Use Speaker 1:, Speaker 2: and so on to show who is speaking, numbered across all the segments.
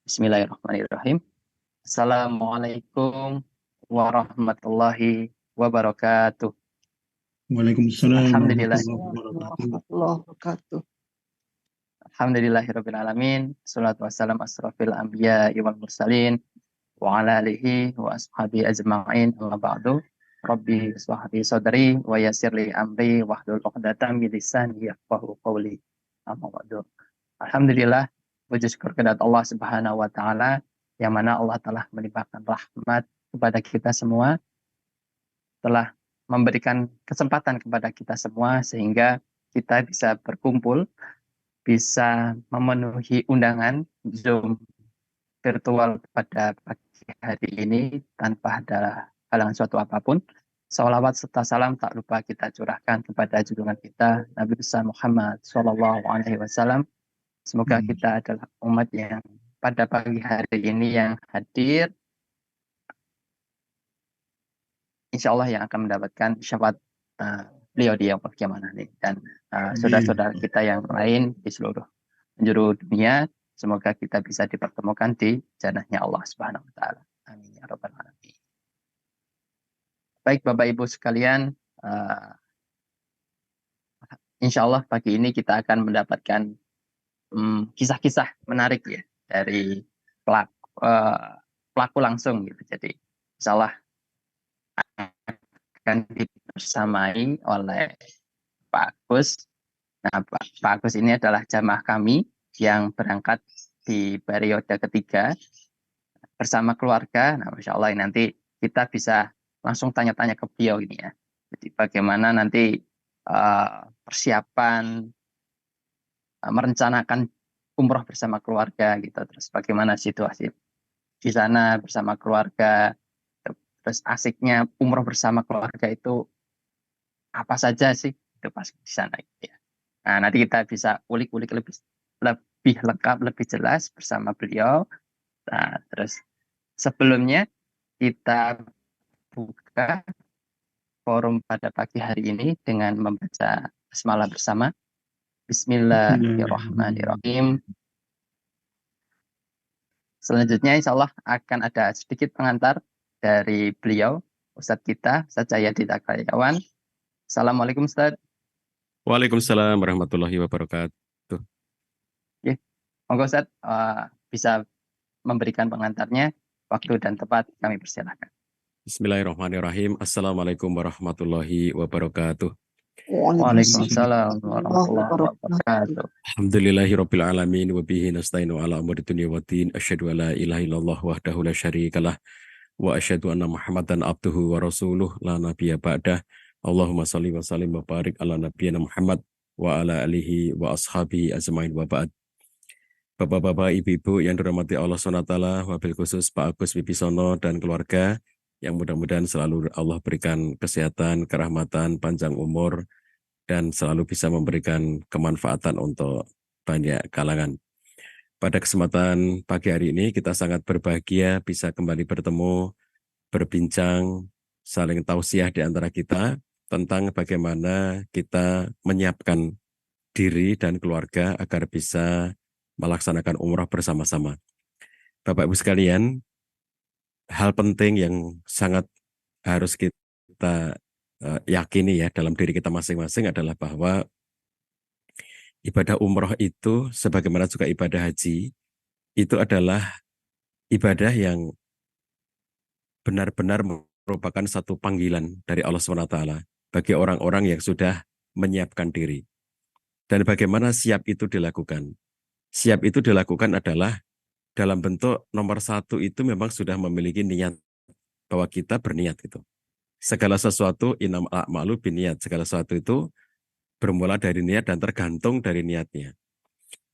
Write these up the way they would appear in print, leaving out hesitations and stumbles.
Speaker 1: Bismillahirrahmanirrahim. Assalamualaikum warahmatullahi wabarakatuh.
Speaker 2: Waalaikumsalam
Speaker 1: Alhamdulillah.
Speaker 2: warahmatullahi wabarakatuh.
Speaker 3: Warahmatullahi wabarakatuh.
Speaker 1: Alhamdulillahirabbil alamin. Wassalatu wassalamu asrofil anbiya wal mursalin wa ala alihi wa ashabi ajma'in. Amma ba'du. Rabbi ishrah li sadri wa yassir li amri wahlul 'uqdatam min lisani yafqahu qawli. Amma ba'du. Alhamdulillah, puji syukur kepada Allah Subhanahu wa taala yang mana Allah telah melimpahkan rahmat kepada kita semua, telah memberikan kesempatan kepada kita semua sehingga kita bisa berkumpul, bisa memenuhi undangan Zoom virtual pada pagi hari ini tanpa ada halangan suatu apapun. Salawat serta salam tak lupa kita curahkan kepada junjungan kita Nabi besar Muhammad Shallallahu Alaihi Wasallam. Semoga kita adalah umat yang pada pagi hari ini yang hadir, insya Allah yang akan mendapatkan syafaat beliau di yaumul qiyamah nanti, dan saudara-saudara kita yang lain di seluruh penjuru dunia. Semoga kita bisa dipertemukan di jannahnya Allah Subhanahu wa taala. Amin ya rabbal alamin. Baik Bapak Ibu sekalian, insya Allah pagi ini kita akan mendapatkan kisah-kisah menarik ya dari pelaku langsung gitu. Jadi insya Allah akan dibersamai oleh Pak Agus. Nah, Pak Agus ini adalah jamaah kami yang berangkat di periode ketiga bersama keluarga. Nah, Masya Allah nanti kita bisa langsung tanya-tanya ke beliau ini ya. Jadi bagaimana nanti persiapan merencanakan umroh bersama keluarga gitu. Terus bagaimana situasi di sana bersama keluarga. Terus asiknya umroh bersama keluarga itu apa saja sih itu pas di sana gitu ya. Nah, nanti kita bisa ulik-ulik lebih lengkap, lebih jelas bersama beliau. Nah, terus sebelumnya kita buka forum pada pagi hari ini dengan membaca basmalah bersama. Bismillahirrahmanirrahim. Selanjutnya insya Allah akan ada sedikit pengantar dari beliau, Ustadz kita, Ustadz Jayadi Takrayawan. Assalamualaikum Ustadz.
Speaker 4: Waalaikumsalam warahmatullahi wabarakatuh.
Speaker 1: Oke, monggo Ustadz bisa memberikan pengantarnya, waktu dan tempat kami persilahkan.
Speaker 4: Bismillahirrahmanirrahim. Assalamualaikum warahmatullahi wabarakatuh.
Speaker 1: Waalaikumsalam warahmatullahi wabarakatuh.
Speaker 4: Alhamdulillahirabbil alamin wa bihi nasta'inu ala umuri dunya waddin. Asyhadu alla ilaha illallah wahdahu la syarikalah wa asyhadu anna Muhammadan abduhu wa rasuluh la nabiyya ba'dah. Allahumma shalli wa sallim wa barik ala nabiyyina Muhammad wa ala alihi wa ashabihi ajmain wa ba'd. Bapak-bapak, ibu-ibu yang dirahmati Allah SWT, wabil khusus Pak Agus Wibisono dan keluarga, yang mudah-mudahan selalu Allah berikan kesehatan, kerahmatan, panjang umur, dan selalu bisa memberikan kemanfaatan untuk banyak kalangan. Pada kesempatan pagi hari ini kita sangat berbahagia bisa kembali bertemu, berbincang, saling tausiah di antara kita tentang bagaimana kita menyiapkan diri dan keluarga agar bisa melaksanakan umrah bersama-sama. Bapak Ibu sekalian, hal penting yang sangat harus kita yakini ya dalam diri kita masing-masing adalah bahwa ibadah umroh itu sebagaimana juga ibadah haji itu adalah ibadah yang benar-benar merupakan satu panggilan dari Allah SWT bagi orang-orang yang sudah menyiapkan diri. Dan bagaimana siap itu dilakukan? Siap itu dilakukan adalah dalam bentuk nomor satu itu memang sudah memiliki niat bahwa kita berniat itu. Segala sesuatu innamal a'malu binniyat. Segala sesuatu itu bermula dari niat dan tergantung dari niatnya.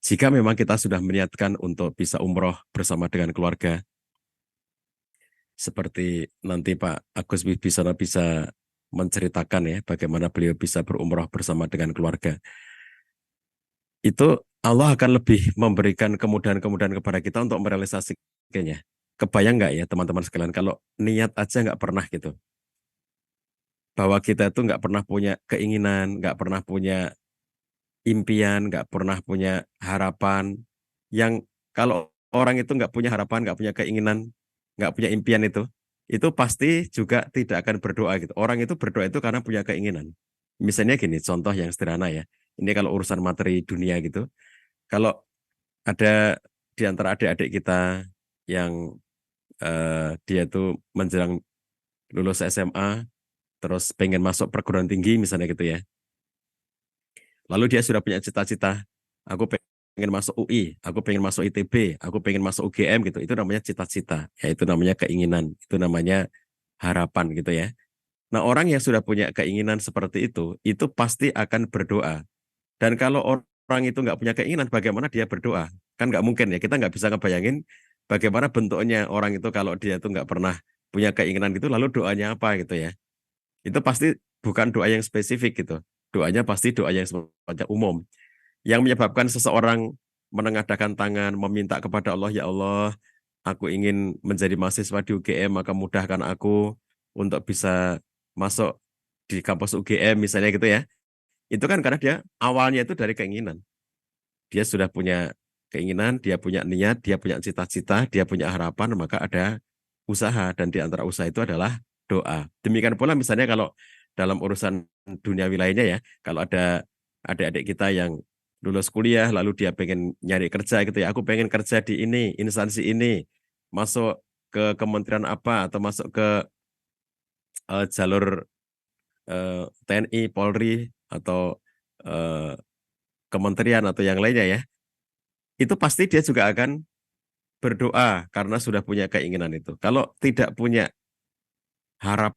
Speaker 4: Jika memang kita sudah meniatkan untuk bisa umroh bersama dengan keluarga, seperti nanti Pak Agus bisa menceritakan ya bagaimana beliau bisa berumroh bersama dengan keluarga. Itu Allah akan lebih memberikan kemudahan-kemudahan kepada kita untuk merealisasikannya. Kebayang nggak ya teman-teman sekalian kalau niat aja nggak pernah gitu. Bahwa kita itu nggak pernah punya keinginan, nggak pernah punya impian, nggak pernah punya harapan, yang kalau orang itu nggak punya harapan, nggak punya keinginan, nggak punya impian itu pasti juga tidak akan berdoa gitu. Orang itu berdoa itu karena punya keinginan. Misalnya gini, contoh yang sederhana ya. Ini kalau urusan materi dunia gitu, kalau ada di antara adik-adik kita yang dia itu menjelang lulus SMA, terus pengen masuk perguruan tinggi misalnya gitu ya. Lalu dia sudah punya cita-cita, aku pengen masuk UI, aku pengen masuk ITB, aku pengen masuk UGM gitu. Itu namanya cita-cita, ya itu namanya keinginan, itu namanya harapan gitu ya. Nah orang yang sudah punya keinginan seperti itu pasti akan berdoa. Dan kalau orang itu nggak punya keinginan, bagaimana dia berdoa? Kan nggak mungkin ya, kita nggak bisa ngebayangin bagaimana bentuknya orang itu kalau dia itu nggak pernah punya keinginan gitu, lalu doanya apa gitu ya. Itu pasti bukan doa yang spesifik gitu. Doanya pasti doa yang sifatnya umum. Yang menyebabkan seseorang menengadahkan tangan, meminta kepada Allah, ya Allah, aku ingin menjadi mahasiswa di UGM, maka mudahkan aku untuk bisa masuk di kampus UGM misalnya gitu ya. Itu kan karena dia awalnya itu dari keinginan. Dia sudah punya keinginan, dia punya niat, dia punya cita-cita, dia punya harapan, maka ada usaha. Dan di antara usaha itu adalah doa. Demikian pula misalnya kalau dalam urusan dunia wilayahnya ya, kalau ada adik-adik kita yang lulus kuliah, lalu dia pengen nyari kerja gitu ya, aku pengen kerja di ini, instansi ini, masuk ke kementerian apa, atau masuk ke jalur TNI, Polri, atau eh, kementerian atau yang lainnya ya, itu pasti dia juga akan berdoa karena sudah punya keinginan itu. Kalau tidak punya harapan,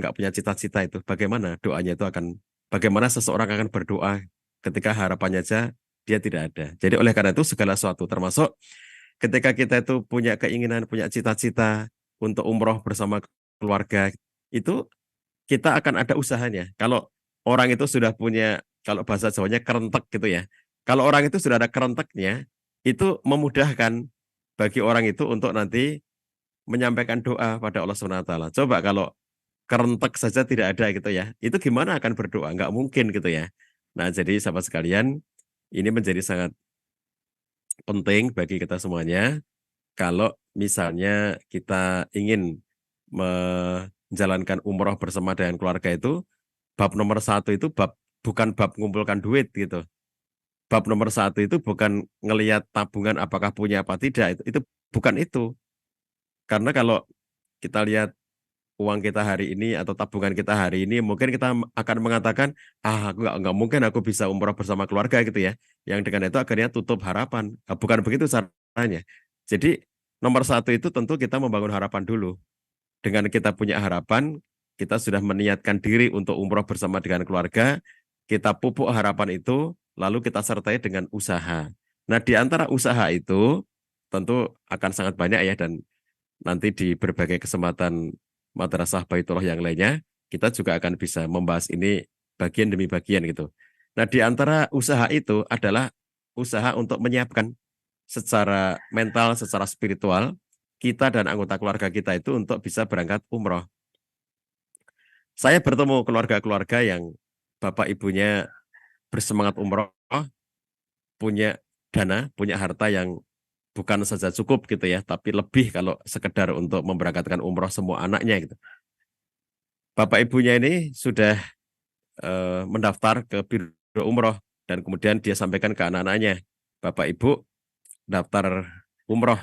Speaker 4: nggak punya cita-cita itu, bagaimana doanya itu akan, bagaimana seseorang akan berdoa ketika harapannya aja dia tidak ada. Jadi oleh karena itu segala sesuatu, termasuk ketika kita itu punya keinginan, punya cita-cita untuk umroh bersama keluarga, itu kita akan ada usahanya. Kalau orang itu sudah punya, kalau bahasa Jawanya kerentek gitu ya. Kalau orang itu sudah ada kerenteknya, itu memudahkan bagi orang itu untuk nanti menyampaikan doa pada Allah Subhanahu wa taala. Coba kalau kerentek saja tidak ada gitu ya. Itu gimana akan berdoa? Nggak mungkin gitu ya. Nah, jadi sahabat sekalian, ini menjadi sangat penting bagi kita semuanya kalau misalnya kita ingin menjalankan umroh bersama dengan keluarga itu, bab nomor satu itu bukan bab mengumpulkan duit gitu. Bab nomor satu itu bukan ngelihat tabungan apakah punya apa tidak. Itu bukan itu. Karena kalau kita lihat uang kita hari ini atau tabungan kita hari ini, mungkin kita akan mengatakan, aku nggak mungkin aku bisa umroh bersama keluarga gitu ya. Yang dengan itu akhirnya tutup harapan. Bukan begitu caranya. Jadi nomor satu itu tentu kita membangun harapan dulu. Dengan kita punya harapan, kita sudah meniatkan diri untuk umroh bersama dengan keluarga, kita pupuk harapan itu, lalu kita sertai dengan usaha. Nah, di antara usaha itu, tentu akan sangat banyak ya, dan nanti di berbagai kesempatan madrasah Baitullah yang lainnya, kita juga akan bisa membahas ini bagian demi bagian gitu. Nah, di antara usaha itu adalah usaha untuk menyiapkan secara mental, secara spiritual, kita dan anggota keluarga kita itu untuk bisa berangkat umroh. Saya bertemu keluarga-keluarga yang bapak ibunya bersemangat umroh, punya dana, punya harta yang bukan saja cukup gitu ya, tapi lebih kalau sekedar untuk memberangkatkan umroh semua anaknya gitu. Bapak ibunya ini sudah mendaftar ke biro umroh dan kemudian dia sampaikan ke anak-anaknya, Bapak Ibu daftar umroh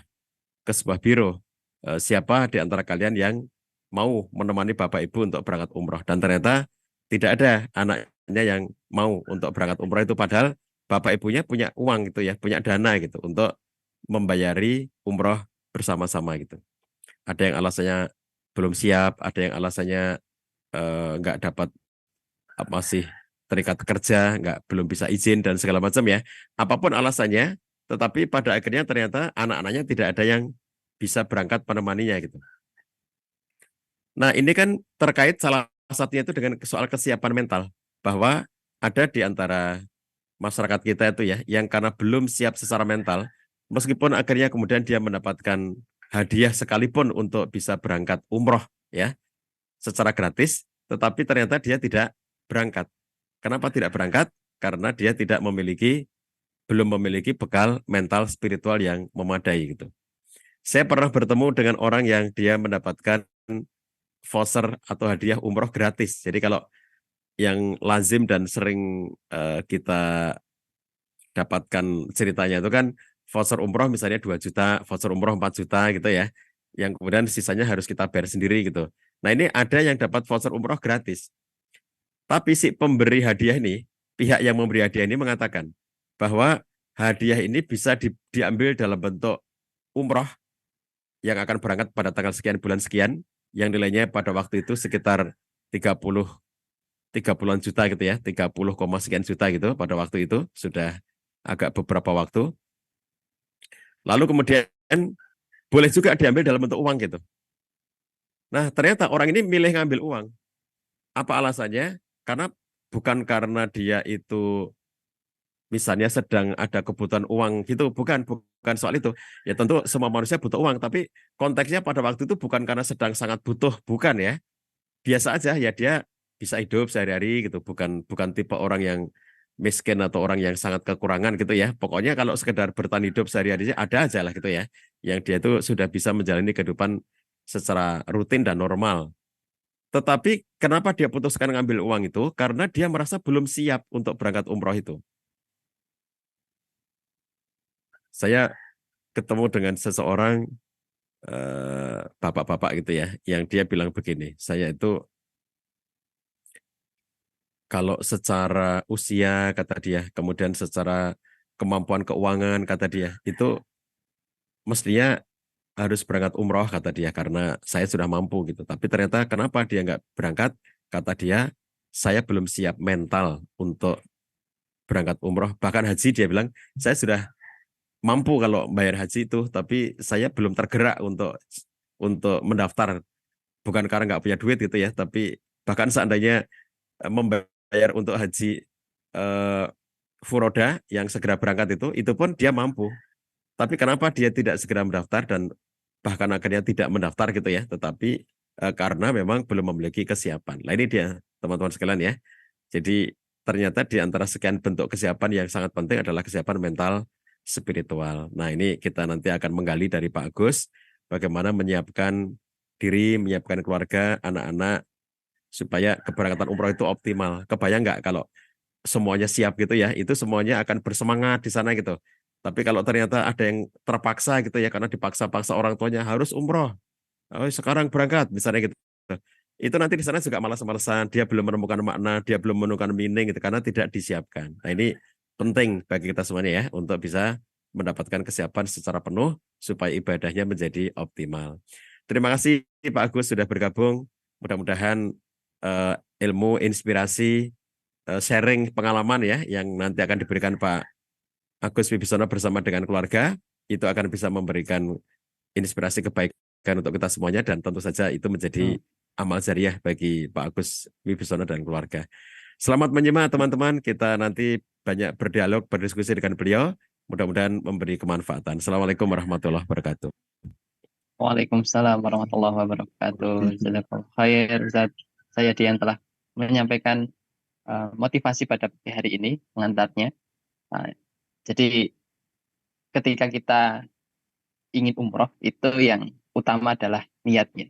Speaker 4: ke sebuah biro. Siapa di antara kalian yang mau menemani Bapak Ibu untuk berangkat umroh? Dan ternyata tidak ada anaknya yang mau untuk berangkat umroh itu, padahal Bapak Ibunya punya uang gitu ya, punya dana gitu untuk membayari umroh bersama-sama gitu. Ada yang alasannya belum siap, ada yang alasannya nggak dapat, masih terikat kerja, belum bisa izin dan segala macam ya. Apapun alasannya, tetapi pada akhirnya ternyata anak-anaknya tidak ada yang bisa berangkat menemaninya gitu. Nah, ini kan terkait salah satunya itu dengan soal kesiapan mental, bahwa ada di antara masyarakat kita itu ya yang karena belum siap secara mental, meskipun akhirnya kemudian dia mendapatkan hadiah sekalipun untuk bisa berangkat umroh ya secara gratis, tetapi ternyata dia tidak berangkat. Kenapa tidak berangkat? Karena dia tidak memiliki belum memiliki bekal mental spiritual yang memadai gitu. Saya pernah bertemu dengan orang yang dia mendapatkan voucher atau hadiah umroh gratis. Jadi kalau yang lazim dan sering kita dapatkan ceritanya itu kan voucher umroh misalnya 2 juta, voucher umroh 4 juta gitu ya. Yang kemudian sisanya harus kita bayar sendiri gitu. Nah ini ada yang dapat voucher umroh gratis. Tapi si pemberi hadiah ini, pihak yang memberi hadiah ini mengatakan bahwa hadiah ini bisa diambil dalam bentuk umroh yang akan berangkat pada tanggal sekian bulan sekian, yang nilainya pada waktu itu sekitar 30-an juta gitu ya, 30, sekian juta gitu pada waktu itu, sudah agak beberapa waktu. Lalu kemudian boleh juga diambil dalam bentuk uang gitu. Nah ternyata orang ini milih ngambil uang. Apa alasannya? Karena bukan karena dia itu misalnya sedang ada kebutuhan uang gitu, bukan soal itu. Ya tentu semua manusia butuh uang, tapi konteksnya pada waktu itu bukan karena sedang sangat butuh, bukan ya. Biasa aja ya dia bisa hidup sehari-hari gitu, bukan bukan tipe orang yang miskin atau orang yang sangat kekurangan gitu ya. Pokoknya kalau sekedar bertahan hidup sehari-hari ada aja lah gitu ya. Yang dia itu sudah bisa menjalani kehidupan secara rutin dan normal. Tetapi kenapa dia putuskan ngambil uang itu? Karena dia merasa belum siap untuk berangkat umroh itu. Saya ketemu dengan seseorang bapak-bapak gitu ya, yang dia bilang begini, saya itu kalau secara usia kata dia, kemudian secara kemampuan keuangan kata dia, itu mestinya harus berangkat umroh kata dia karena saya sudah mampu gitu. Tapi ternyata kenapa dia nggak berangkat? Kata dia, saya belum siap mental untuk berangkat umroh. Bahkan haji dia bilang, saya sudah mampu kalau bayar haji itu, tapi saya belum tergerak untuk mendaftar. Bukan karena nggak punya duit gitu ya, tapi bahkan seandainya membayar untuk haji eh, furoda yang segera berangkat itu pun dia mampu. Tapi kenapa dia tidak segera mendaftar dan bahkan akhirnya tidak mendaftar gitu ya, tetapi karena memang belum memiliki kesiapan. Nah ini dia teman-teman sekalian ya. Jadi ternyata di antara sekian bentuk kesiapan yang sangat penting adalah kesiapan mental spiritual. Nah ini kita nanti akan menggali dari Pak Agus bagaimana menyiapkan diri, menyiapkan keluarga, anak-anak supaya keberangkatan umroh itu optimal. Kebayang nggak kalau semuanya siap gitu ya, itu semuanya akan bersemangat di sana gitu. Tapi kalau ternyata ada yang terpaksa gitu ya, karena dipaksa-paksa orang tuanya harus umroh, oh, sekarang berangkat misalnya gitu. Itu nanti di sana juga malas-malasan, dia belum menemukan makna, dia belum menemukan meaning gitu karena tidak disiapkan. Nah ini penting bagi kita semuanya ya untuk bisa mendapatkan kesiapan secara penuh supaya ibadahnya menjadi optimal. Terima kasih Pak Agus sudah bergabung. Mudah-mudahan ilmu, inspirasi, sharing pengalaman ya yang nanti akan diberikan Pak Agus Wibisono bersama dengan keluarga itu akan bisa memberikan inspirasi kebaikan untuk kita semuanya dan tentu saja itu menjadi amal jariah bagi Pak Agus Wibisono dan keluarga. Selamat menyimak teman-teman, kita nanti banyak berdialog, berdiskusi dengan beliau, mudah-mudahan memberi kemanfaatan. Assalamualaikum warahmatullahi wabarakatuh.
Speaker 1: Waalaikumsalam warahmatullahi wabarakatuh. Jazakallahu khair, Ustaz. Saya Dian telah menyampaikan motivasi pada pagi hari ini, pengantarnya. Jadi ketika kita ingin umroh, itu yang utama adalah niatnya.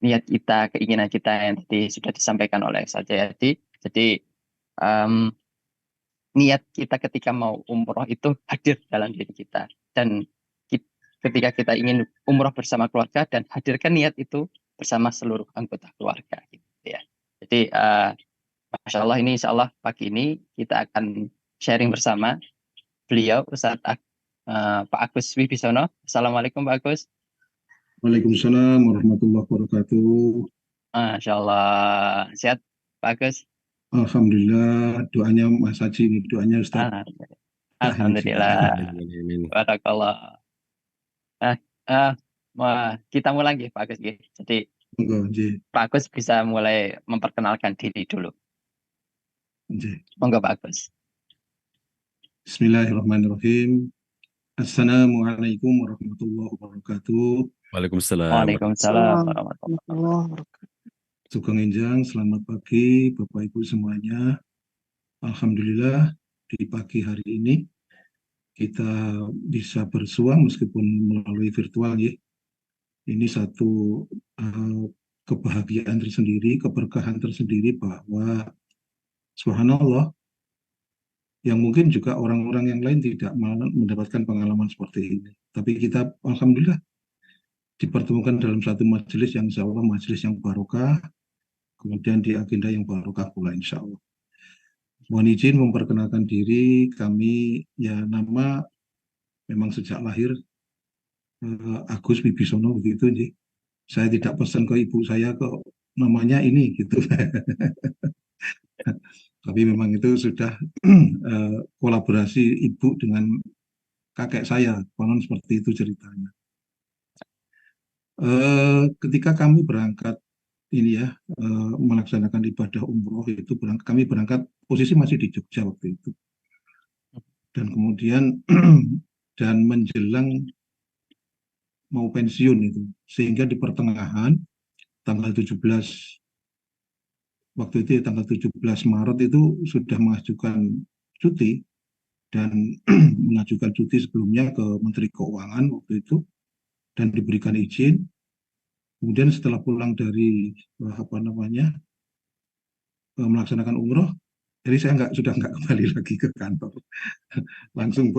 Speaker 1: Niat kita, keinginan kita yang tadi sudah disampaikan oleh Ustaz Jayadi. Jadi niat kita ketika mau umroh itu hadir dalam diri kita. Dan ketika kita ingin umroh bersama keluarga dan hadirkan niat itu bersama seluruh anggota keluarga. Gitu ya. Jadi Masya Allah ini insya Allah pagi ini kita akan sharing bersama beliau Ustadz Pak Agus Wibisono. Assalamualaikum Pak Agus.
Speaker 2: Waalaikumsalam warahmatullahi wabarakatuh.
Speaker 1: Masya Allah. Sehat Pak Agus?
Speaker 2: Alhamdulillah, doanya Mas Haji ini, doanya Ustaz.
Speaker 1: Alhamdulillah. Barakallah. Kita mulai lagi Pak Agus. Jadi Pak Agus bisa mulai memperkenalkan diri dulu. Monggo Pak Agus.
Speaker 2: Bismillahirrahmanirrahim. Assalamualaikum warahmatullahi wabarakatuh.
Speaker 4: Waalaikumsalam.
Speaker 1: Waalaikumsalam warahmatullahi wabarakatuh.
Speaker 2: Sugeng Enjang, selamat pagi Bapak Ibu semuanya. Alhamdulillah di pagi hari ini kita bisa bersua meskipun melalui virtual ya. Ini satu kebahagiaan tersendiri, keberkahan tersendiri bahwa subhanallah yang mungkin juga orang-orang yang lain tidak mendapatkan pengalaman seperti ini. Tapi kita alhamdulillah dipertemukan dalam satu majelis yang insya Allah majelis yang barokah, kemudian di agenda yang barokah pula insya Allah. Mohon izin memperkenalkan diri, kami ya nama memang sejak lahir Agus Wibisono begitu. Saya tidak pesan ke ibu saya ke namanya ini gitu. Tapi memang itu sudah kolaborasi ibu dengan kakek saya, konon seperti itu ceritanya. Ketika kami berangkat ini ya melaksanakan ibadah umroh itu kami berangkat posisi masih di Jogja waktu itu, dan kemudian dan menjelang mau pensiun itu, sehingga di pertengahan tanggal 17 waktu itu ya, tanggal 17 Maret itu sudah mengajukan cuti dan mengajukan cuti sebelumnya ke Menteri Keuangan waktu itu dan diberikan izin. Kemudian setelah pulang dari melaksanakan umroh, jadi saya sudah nggak kembali lagi ke kantor, langsung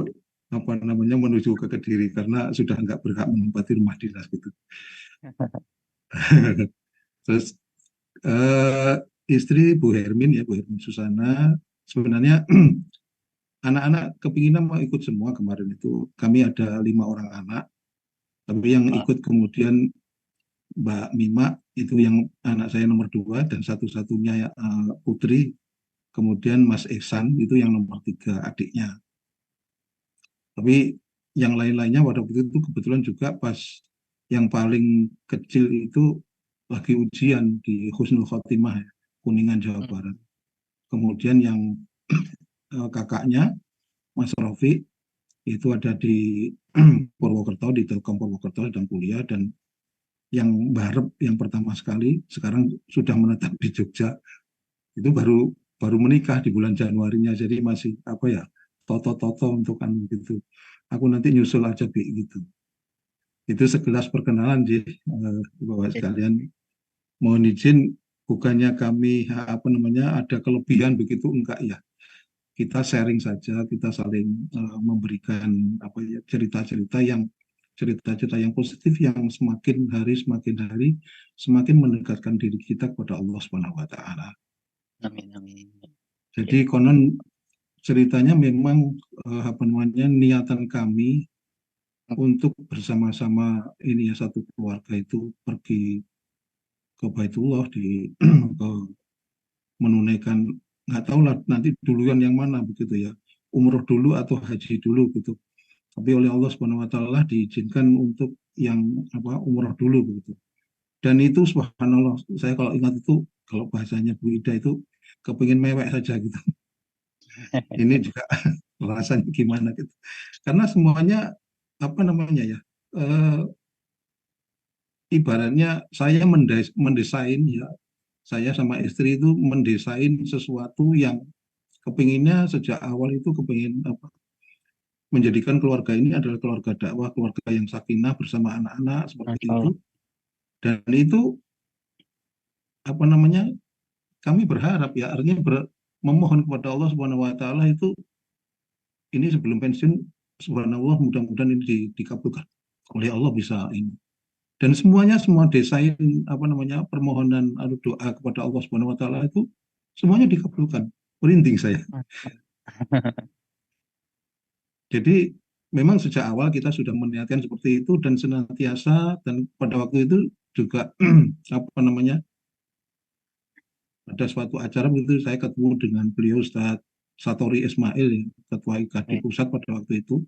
Speaker 2: menuju ke Kediri karena sudah nggak berhak menempati rumah dinas gitu. Terus istri Bu Hermin ya, Bu Hermin Susana, sebenarnya anak-anak kepinginan mau ikut semua kemarin itu. Kami ada 5 orang anak, tapi yang ikut kemudian Mbak Mima itu yang anak saya nomor 2 dan satu-satunya putri, kemudian Mas Ehsan itu yang nomor 3 adiknya. Tapi yang lain-lainnya pada waktu itu kebetulan juga pas yang paling kecil itu lagi ujian di Husnul Khotimah ya, Kuningan Jawa Barat. Kemudian yang kakaknya Mas Rofi itu ada di Purwokerto, di Telkom Purwokerto sedang kuliah, dan yang Barep yang pertama sekali sekarang sudah menetap di Jogja itu baru menikah di bulan Januarinya, jadi masih toto-toto untuk kan gitu. Aku nanti nyusul aja gitu. Itu segelas perkenalan Bapak sekalian. Mohon izin, bukannya kami ada kelebihan begitu, enggak ya. Kita sharing saja, kita saling memberikan cerita-cerita yang positif yang semakin hari semakin mendekatkan diri kita kepada Allah Subhanahu wa taala.
Speaker 1: Amin, amin.
Speaker 2: Jadi konon ceritanya memang niatan kami untuk bersama-sama ini ya, satu keluarga itu pergi ke Baitullah menunaikan, nggak tahu lah nanti duluan yang mana begitu ya, umroh dulu atau haji dulu gitu. Tapi oleh Allah Subhanahu wa taala diizinkan untuk yang umroh dulu begitu. Dan itu subhanallah, saya kalau ingat itu, kalau bahasanya Bu Ida itu kepingin mewek saja gitu. Ini juga rasanya gimana gitu. Karena semuanya ibaratnya saya mendesain ya, saya sama istri itu mendesain sesuatu yang kepinginnya sejak awal itu kepingin menjadikan keluarga ini adalah keluarga dakwah, keluarga yang sakinah bersama anak-anak seperti itu. Dan itu kami berharap ya, artinya memohon kepada Allah Subhanahu wa taala itu ini sebelum pensiun, subhanallah mudah-mudahan ini dikabulkan oleh Allah bisa ini. Dan semua desain permohonan doa kepada Allah Subhanahu wa taala itu semuanya dikabulkan. Merinding saya. Jadi memang sejak awal kita sudah meniatkan seperti itu dan senantiasa, dan pada waktu itu juga ada suatu acara begitu saya ketemu dengan beliau Ustaz Satori Ismail, Ketua IKD Pusat pada waktu itu.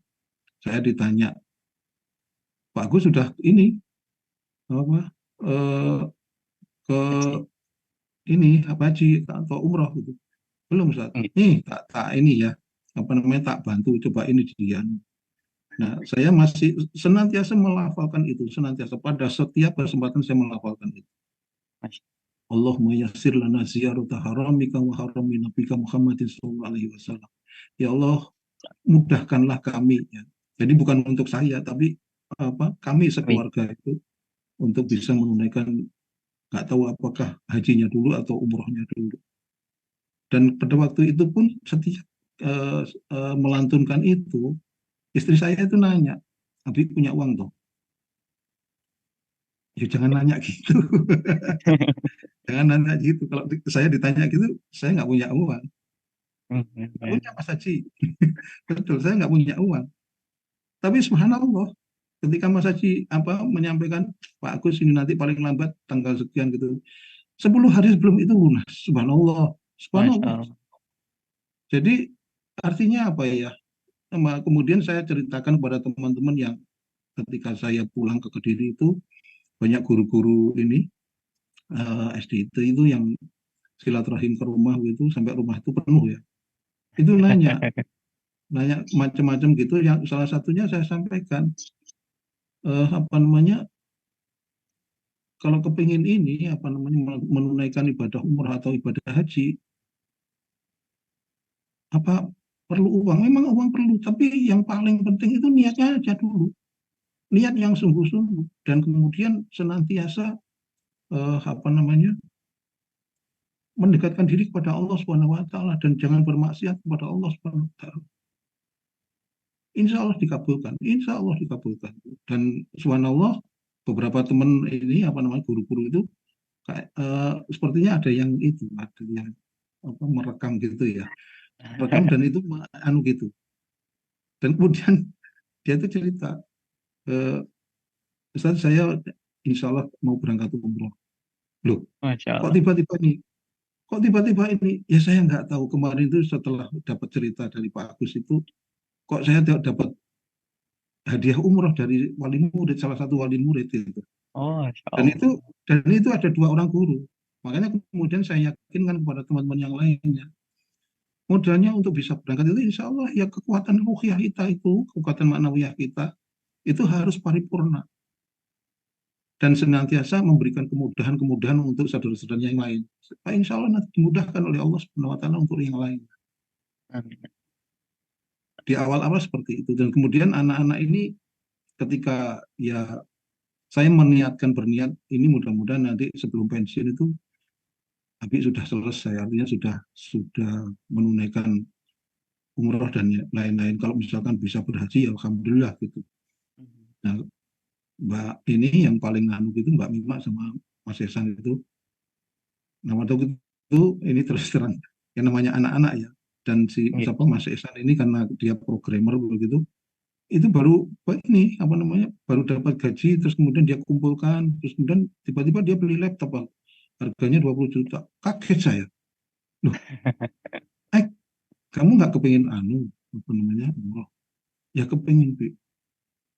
Speaker 2: Saya ditanya, Pak Agus sudah ini ke ini haji atau umroh gitu? Belum Ustaz. Nih tak ini ya, tak bantu coba ini dia. Nah, saya masih senantiasa melafalkan itu, senantiasa pada setiap kesempatan saya melafalkan itu. Allahumma yassir lana ziyarata haramika wa harami nabika Muhammadin sallallahu alaihi wasallam. Ya Allah, mudahkanlah kami ya. Jadi bukan untuk saya, tapi kami
Speaker 1: Amin.
Speaker 2: sekeluarga itu untuk bisa menunaikan, nggak tahu apakah hajinya dulu atau umrohnya dulu. Dan pada waktu itu pun setiap eh, melantunkan itu, istri saya itu nanya, Abi punya uang toh? Ya jangan nanya gitu. Jangan nanya gitu. Kalau saya ditanya gitu, saya nggak punya uang. Nggak punya Mas Haji. Betul, saya nggak punya uang. Tapi subhanallah, ketika Mas Haji menyampaikan, Pak Agus ini nanti paling lambat tanggal sekian gitu. 10 hari sebelum itu lunas. Subhanallah.
Speaker 1: Masya
Speaker 2: Subhanallah.
Speaker 1: Allah.
Speaker 2: Jadi artinya apa ya? Kemudian saya ceritakan kepada teman-teman yang ketika saya pulang ke Kediri itu banyak guru-guru ini SD itu yang silaturahim ke rumah gitu sampai rumah itu penuh ya. Itu nanya macam-macam gitu. Yang salah satunya saya sampaikan apa namanya, kalau kepingin ini apa namanya menunaikan ibadah umrah atau ibadah haji, apa perlu uang? Memang uang perlu, tapi yang paling penting itu niatnya aja dulu, niat yang sungguh-sungguh, dan kemudian senantiasa apa namanya mendekatkan diri kepada Allah Subhanahu Wa Taala dan jangan bermaksiat kepada Allah Subhanahu Wa Taala. Insya Allah dikabulkan, Insya Allah dikabulkan. Dan subhanallah beberapa teman ini apa namanya guru-guru itu kayak sepertinya ada yang itu, ada yang merekam gitu ya, rekam dan itu anu gitu. Dan kemudian dia itu cerita, eh, Ustaz saya insya Allah mau berangkat umroh. Loh,
Speaker 1: Masya
Speaker 2: kok
Speaker 1: Allah.
Speaker 2: tiba-tiba ini? Kok tiba-tiba ini? Ya saya nggak tahu. Kemarin itu setelah dapat cerita dari Pak Agus itu, kok saya dapat hadiah umroh dari wali murid, salah satu wali murid itu.
Speaker 1: Oh, Masya
Speaker 2: Dan
Speaker 1: Allah.
Speaker 2: itu ada dua orang guru. Makanya kemudian saya yakinkan kepada teman-teman yang lainnya. Modalnya untuk bisa berangkat itu insya Allah ya kekuatan ruhiyah kita itu, kekuatan maknawiyah kita, itu harus paripurna. Dan senantiasa memberikan kemudahan-kemudahan untuk saudara-saudara yang lain. Supaya insya Allah nanti dimudahkan oleh Allah Subhanahu Wa Taala untuk yang lain.
Speaker 1: Amin.
Speaker 2: Di awal-awal seperti itu. Dan kemudian anak-anak ini ketika ya saya berniat ini mudah-mudahan nanti sebelum pensiun itu Abi sudah selesai, artinya sudah menunaikan umroh dan lain-lain. Kalau misalkan bisa berhaji, ya alhamdulillah gitu. Nah, Mbak ini yang paling anu gitu, Mbak Mima sama Mas Esan itu. Nah, waktu itu ini terus terang, yang namanya anak-anak ya. Dan si
Speaker 1: Iya.
Speaker 2: siapa Mas Esan ini karena dia programmer begitu, itu baru ini apa namanya, baru dapat gaji, terus kemudian dia kumpulkan, terus kemudian tiba-tiba dia beli laptop, harganya 20 juta. Kaget saya. Loh, eh kamu nggak kepingin anu apa namanya umroh? Ya kepingin Bi.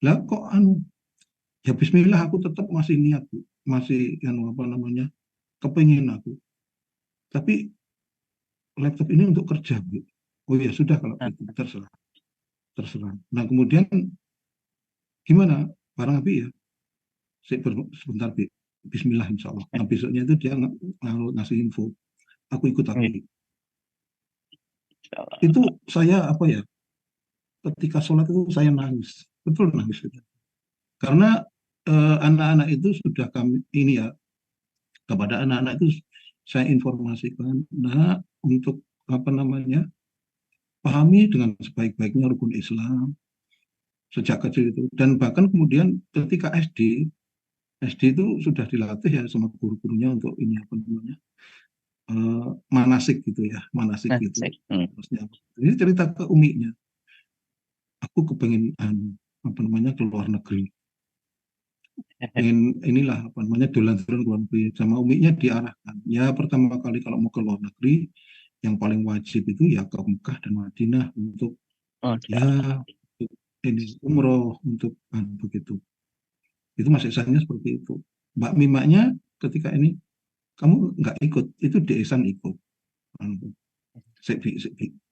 Speaker 2: Lah kok anu, ya Bismillah aku tetap masih niat Bu, masih anu apa namanya kepingin aku, tapi laptop ini untuk kerja Bu. Oh ya sudah kalau gitu terserah, terserah. Nah kemudian gimana barang Abi ya, sebentar Bi, Bismillah insya Allah. Nah besoknya itu dia ngasih info, aku ikut
Speaker 1: Iya,
Speaker 2: Abi.
Speaker 1: Masya Allah.
Speaker 2: Itu saya apa ya, ketika sholat itu saya nangis, betul nangis gitu. Karena anak-anak itu sudah kami ini ya, kepada anak-anak itu saya informasikan, nah untuk apa namanya pahami dengan sebaik-baiknya rukun Islam sejak kecil itu, dan bahkan kemudian ketika SD itu sudah dilatih ya sama guru-gurunya untuk ini apa namanya manasik gitu ya, manasik gitu.
Speaker 1: Asik.
Speaker 2: Terusnya ini cerita ke uminya, aku kepengen apa namanya ke luar negeri, pengen inilah apa namanya dolan-dolan ke luar negeri, sama uminya diarahkan ya pertama kali kalau mau ke luar negeri yang paling wajib itu ya ke Mekah dan Madinah untuk
Speaker 1: Masya
Speaker 2: ya
Speaker 1: Allah.
Speaker 2: ini umroh untuk begitu. Itu masih Ihsannya seperti itu. Mbak Mimanya ketika ini kamu nggak ikut, itu di Ihsan ikut.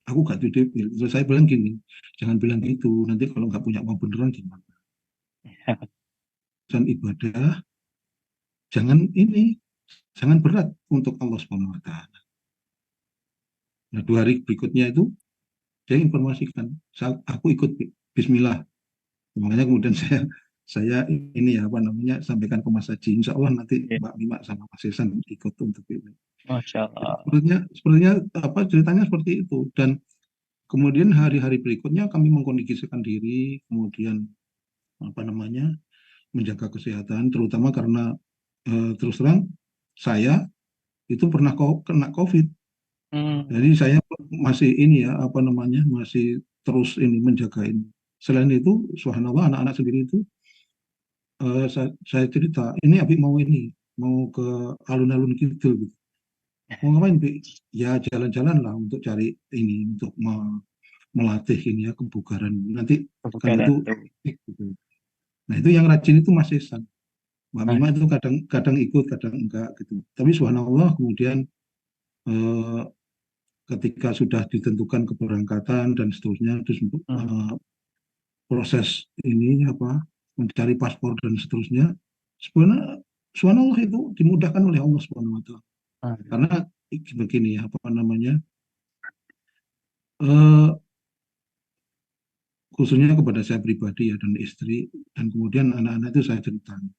Speaker 2: Aku gak tuh. Terus saya bilang gini, jangan bilang gitu, nanti kalau nggak punya uang beneran gimana? Dan ibadah jangan ini, jangan berat untuk Allah Subhanahu Wa Taala. Nah 2 hari berikutnya itu Dia informasikan, aku ikut Bismillah. Makanya kemudian saya ini ya apa namanya sampaikan ke Mas Haji. Insya Allah nanti
Speaker 1: Iya.
Speaker 2: Mbak Mima sama Mas Ihsan ikut untuk ini.
Speaker 1: Masya
Speaker 2: Jadi
Speaker 1: Allah.
Speaker 2: sepertinya apa ceritanya seperti itu. Dan kemudian hari-hari berikutnya kami mengkondisikan diri, kemudian apa namanya menjaga kesehatan, terutama karena terus terang saya itu pernah kena COVID. Jadi
Speaker 1: Hmm.
Speaker 2: saya masih ini ya apa namanya masih terus ini menjaga ini. Selain itu, subhanallah anak-anak sendiri itu saya cerita, ini Abi mau ini mau ke alun-alun kidul gitu. Mau ngapain, Bi? Ya jalan-jalan lah untuk cari ini untuk melatih ini ya kebugaran. Nanti kan
Speaker 1: Kebugaran
Speaker 2: itu
Speaker 1: tuh.
Speaker 2: gitu. Nah itu yang rajin itu Mas Ihsan. Mbak
Speaker 1: Mas.
Speaker 2: Mima itu kadang ikut, kadang enggak gitu. Tapi subhanallah kemudian eh, ketika sudah ditentukan keberangkatan dan seterusnya, terus
Speaker 1: Hmm.
Speaker 2: proses ini apa mencari paspor dan seterusnya, sebenarnya subhanallah itu dimudahkan oleh Allah Subhanahu wa taala.
Speaker 1: Hmm.
Speaker 2: Karena begini ya apa namanya eh, khususnya kepada saya pribadi ya dan istri dan kemudian anak-anak itu saya ceritakan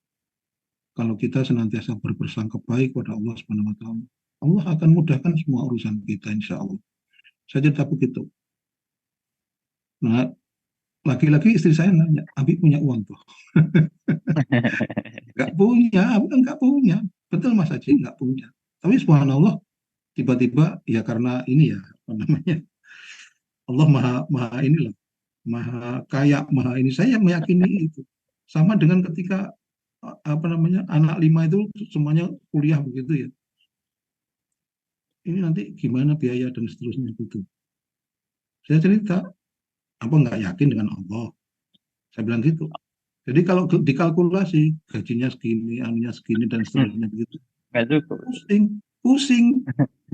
Speaker 2: kalau kita senantiasa berprasangka baik pada Allah Subhanahu wa taala, Allah akan mudahkan semua urusan kita insya Allah. Saya cerita begitu. Nah, laki-laki istri saya nanya, Abi punya uang tuh? Nggak punya, Abi kan nggak punya. Betul Mas Haji, nggak punya. Tapi subhanallah, tiba-tiba ya karena ini ya, apa namanya, Allah maha, maha inilah, maha kaya, maha ini. Saya meyakini itu. Sama dengan ketika apa namanya anak lima itu semuanya kuliah begitu ya. Ini nanti gimana biaya dan seterusnya gitu. Saya cerita, apa nggak yakin dengan Allah? Saya bilang gitu. Jadi kalau dikalkulasi gajinya segini, anunya segini dan seterusnya begitu,
Speaker 1: Nggak cukup.
Speaker 2: pusing, pusing.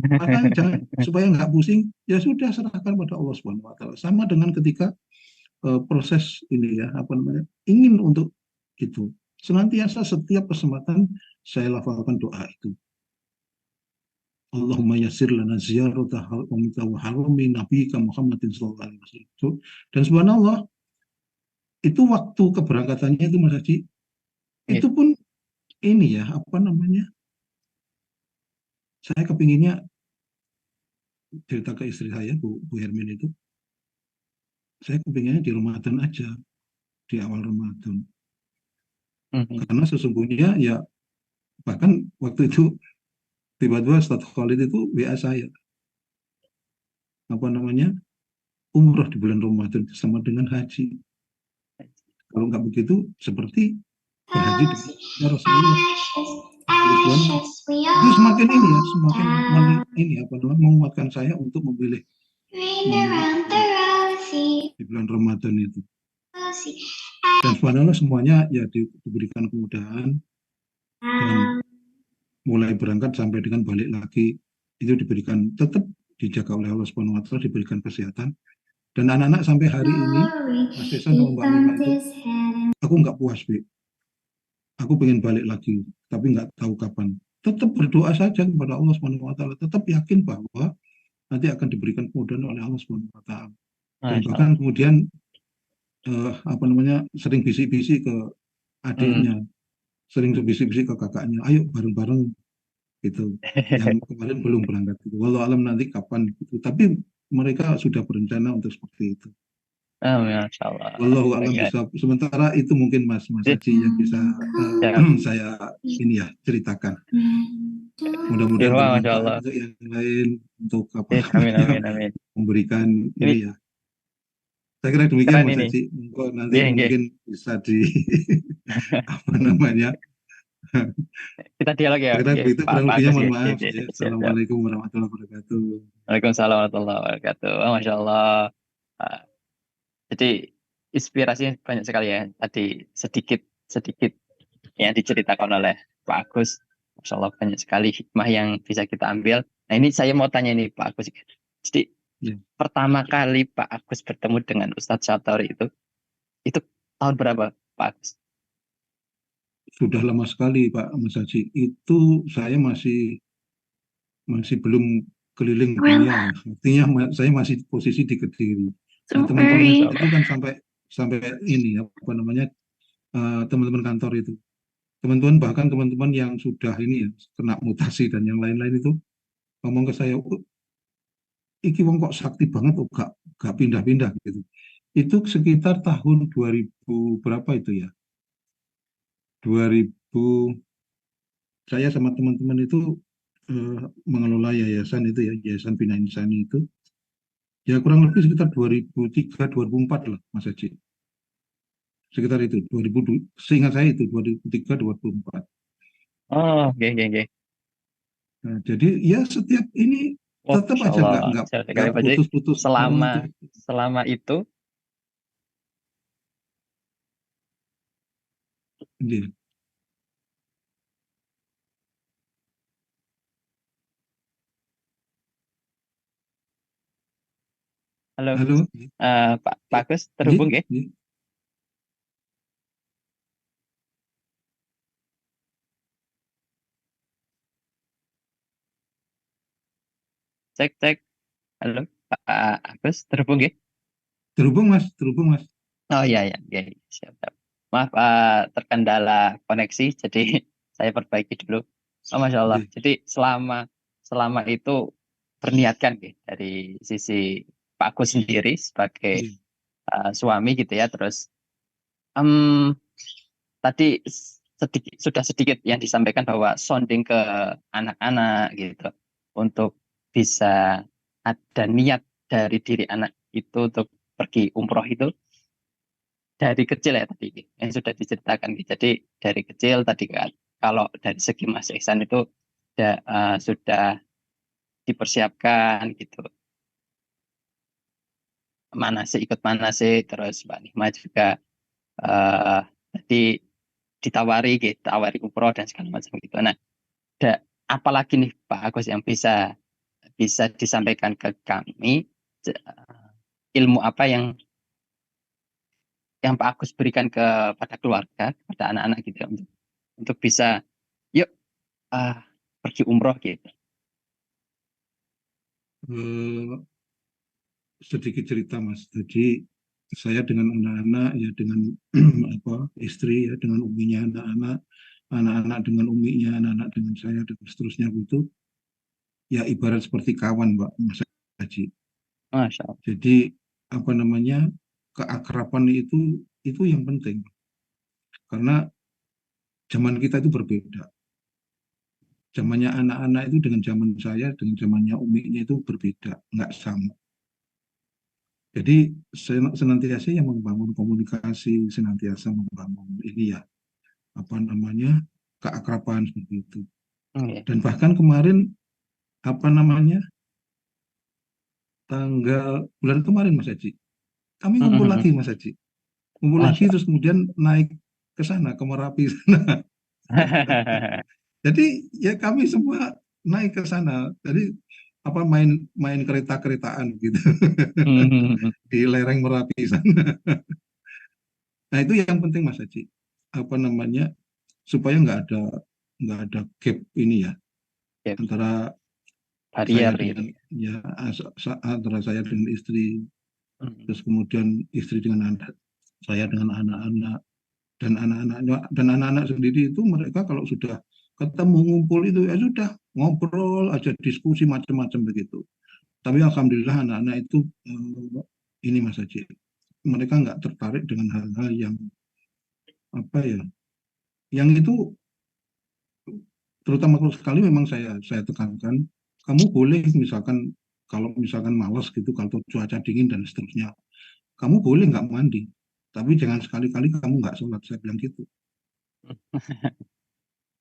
Speaker 2: Maka jangan supaya nggak pusing, ya sudah serahkan pada Allah Subhanahu Wa Taala. Sama dengan ketika proses ini ya, apa namanya, ingin untuk itu. Senantiasa setiap kesempatan saya lafalkan doa itu. Allahumma yassir lana ziyarata harami nabiyika Muhammadin sallallahu alaihi wasallam. Dan subhanallah, itu waktu keberangkatannya itu Mas Haji,
Speaker 1: Iya.
Speaker 2: itu pun ini ya, apa namanya, saya kepinginnya cerita ke istri saya, Bu Hermin itu, saya kepinginnya di Ramadan aja, di awal Ramadan.
Speaker 1: Hmm.
Speaker 2: Karena sesungguhnya ya, bahkan waktu itu tiba-tiba Ustadz Khalid itu WA saya, apa namanya, umroh di bulan Ramadan sama dengan haji. Kalau nggak begitu, seperti berhaji dengan ya Rasulullah. Itu semakin ini ya, semakin ini apa namanya, menguatkan saya untuk memilih di bulan Ramadan itu. Dan subhanallah semuanya ya diberikan kemudahan dan mulai berangkat sampai dengan balik lagi itu diberikan tetap dijaga oleh Allah Subhanahu wa taala, diberikan kesehatan. Dan anak-anak sampai hari ini Mas Desa sama Mbak Mima itu aku nggak puas, Bi. Aku pengen balik lagi, tapi nggak tahu kapan. Tetap berdoa saja kepada Allah Subhanahu wa taala, tetap yakin bahwa nanti akan diberikan kemudahan oleh Allah Subhanahu wa taala. Dan
Speaker 1: Masya
Speaker 2: bahkan
Speaker 1: Allah.
Speaker 2: kemudian apa namanya sering bisik-bisik ke
Speaker 1: Hmm.
Speaker 2: adiknya, sering bisik-bisik ke kakaknya, ayo bareng-bareng gitu. Yang kemarin belum berangkat itu. Walau alam nanti kapan gitu. Tapi mereka sudah berencana untuk seperti itu.
Speaker 1: Oh, Masya Allah.
Speaker 2: Wallahu alam
Speaker 1: Oke.
Speaker 2: bisa. Sementara itu mungkin Mas
Speaker 1: Sip.
Speaker 2: Haji yang bisa
Speaker 1: Siap.
Speaker 2: saya ini ya ceritakan.
Speaker 1: Ya,
Speaker 2: Mudah-mudahan
Speaker 1: wah, Masya
Speaker 2: bermanfaat
Speaker 1: Allah.
Speaker 2: untuk yang lain, untuk apa
Speaker 1: Sip. Amin,
Speaker 2: namanya
Speaker 1: amin, amin.
Speaker 2: memberikan
Speaker 1: Ini
Speaker 2: ini ya. Saya kira demikian
Speaker 1: keren
Speaker 2: Mas
Speaker 1: ini.
Speaker 2: Haji. Nanti
Speaker 1: Iya, iya.
Speaker 2: mungkin bisa di apa namanya.
Speaker 1: Kita dialog ya,
Speaker 2: Saya kira
Speaker 1: ya,
Speaker 2: begitu
Speaker 1: Pak
Speaker 2: kurang
Speaker 1: Pak
Speaker 2: lebihnya
Speaker 1: Agus
Speaker 2: mohon
Speaker 1: ya. Siap,
Speaker 2: maaf.
Speaker 1: siap,
Speaker 2: Ya.
Speaker 1: siap, siap.
Speaker 2: Assalamualaikum warahmatullahi wabarakatuh.
Speaker 1: Waalaikumsalam warahmatullahi wabarakatuh. Oh, Masya Allah. Ah, jadi inspirasinya banyak sekali ya. Tadi sedikit sedikit yang diceritakan oleh Pak Agus. Masya Allah banyak sekali hikmah yang bisa kita ambil. Nah ini saya mau tanya nih Pak Agus. Jadi
Speaker 2: Ya.
Speaker 1: pertama kali Pak Agus bertemu dengan Ustadz Syartori itu tahun berapa Pak Agus?
Speaker 2: Sudah lama sekali Pak Mas Haji. Itu saya masih belum keliling dunia ya. Artinya saya masih posisi di Kediri. Nah, teman-teman
Speaker 1: Masya
Speaker 2: itu
Speaker 1: Allah.
Speaker 2: kan sampai sampai ini apa namanya teman-teman kantor itu. Teman-teman bahkan teman-teman yang sudah ini ya kena mutasi dan yang lain-lain itu ngomong ke saya, "Oh, iki wong kok sakti banget kok gak pindah-pindah gitu." Itu sekitar tahun 2000 berapa itu ya? 2000 saya sama teman-teman itu eh, mengelola yayasan itu ya, Yayasan Bina Insani itu. Ya kurang lebih sekitar 2003, 2004 lah Mas Haji. Sekitar itu, 2000, seingat saya itu 2003, 2004.
Speaker 1: Oh, oke, oke, oke.
Speaker 2: Nah, jadi ya setiap ini
Speaker 1: Wah,
Speaker 2: tetap
Speaker 1: Masya
Speaker 2: aja
Speaker 1: Allah. Saya
Speaker 2: nggak
Speaker 1: sekali berarti
Speaker 2: putus-putus.
Speaker 1: selama
Speaker 2: Itu.
Speaker 1: selama itu,
Speaker 2: Iya.
Speaker 1: halo,
Speaker 2: Halo.
Speaker 1: Pak Agus
Speaker 2: Iya,
Speaker 1: terhubung ya?
Speaker 2: iya.
Speaker 1: Cek, cek. Halo, Pak Agus terhubung ya?
Speaker 2: Terhubung Mas.
Speaker 1: Oh iya, ya, ya, siap, siap. Maaf, terkendala koneksi, jadi saya perbaiki dulu. Oh, Masya Allah.
Speaker 2: Iya,
Speaker 1: Jadi selama selama itu berniatkan ya, dari sisi Pak Agus sendiri sebagai
Speaker 2: iya.
Speaker 1: suami gitu ya. Terus em, tadi sedikit, sudah sedikit yang disampaikan bahwa sounding ke anak-anak gitu untuk bisa ada niat dari diri anak itu untuk pergi umroh itu dari kecil ya tadi yang sudah diceritakan gitu. Jadi dari kecil tadi kan kalau dari segi Mas Ihsan itu sudah dipersiapkan gitu, mana sih ikut mana sih, terus Mbak Nihma juga eh tadi ditawari gitu, tawari umroh dan segala macam gitu. Nah, ada apalagi nih Pak Agus yang bisa bisa disampaikan ke kami, ilmu apa yang Pak Agus berikan kepada keluarga, kepada anak-anak gitu ya, untuk bisa yuk ah, pergi umroh gitu.
Speaker 2: Eh, sedikit cerita Mas. Jadi saya dengan anak-anak ya dengan apa istri ya dengan uminya anak-anak, anak-anak dengan uminya, anak-anak dengan saya dan seterusnya itu ya ibarat seperti kawan Mbak Mas Haji.
Speaker 1: Masya Allah.
Speaker 2: Jadi apa namanya keakraban itu yang penting karena zaman kita itu berbeda. Zamannya anak-anak itu dengan zaman saya dengan zamannya uminya itu berbeda, nggak sama. Jadi senantiasa yang membangun komunikasi, senantiasa membangun ini ya apa namanya keakraban seperti itu.
Speaker 1: Oke.
Speaker 2: Dan bahkan kemarin apa namanya bulan kemarin Mas Haji, kami ngumpul lagi Mas Haji, ngumpul lagi
Speaker 1: Masya
Speaker 2: terus kemudian naik ke sana ke Merapi sana.
Speaker 1: Allah.
Speaker 2: Jadi ya kami semua naik ke sana. Jadi apa main main kereta-keretaan gitu di lereng Merapi sana. Nah itu yang penting Mas Haji. Apa namanya supaya nggak ada gap ini ya
Speaker 1: Ya,
Speaker 2: antara saya
Speaker 1: barrier gitu.
Speaker 2: dengan ya antara saya dengan istri
Speaker 1: Hmm.
Speaker 2: terus kemudian istri dengan anak saya dengan anak-anak dan anak-anak sendiri itu mereka kalau sudah ketemu ngumpul itu ya sudah ngobrol aja diskusi macam-macam begitu. Tapi alhamdulillah anak-anak itu ini Mas Haji mereka nggak tertarik dengan hal-hal yang apa ya yang itu terutama kalau sekali memang saya tekankan kamu boleh misalkan kalau misalkan malas gitu kalau cuaca dingin dan seterusnya kamu boleh nggak mandi tapi jangan sekali-kali kamu nggak sholat saya bilang gitu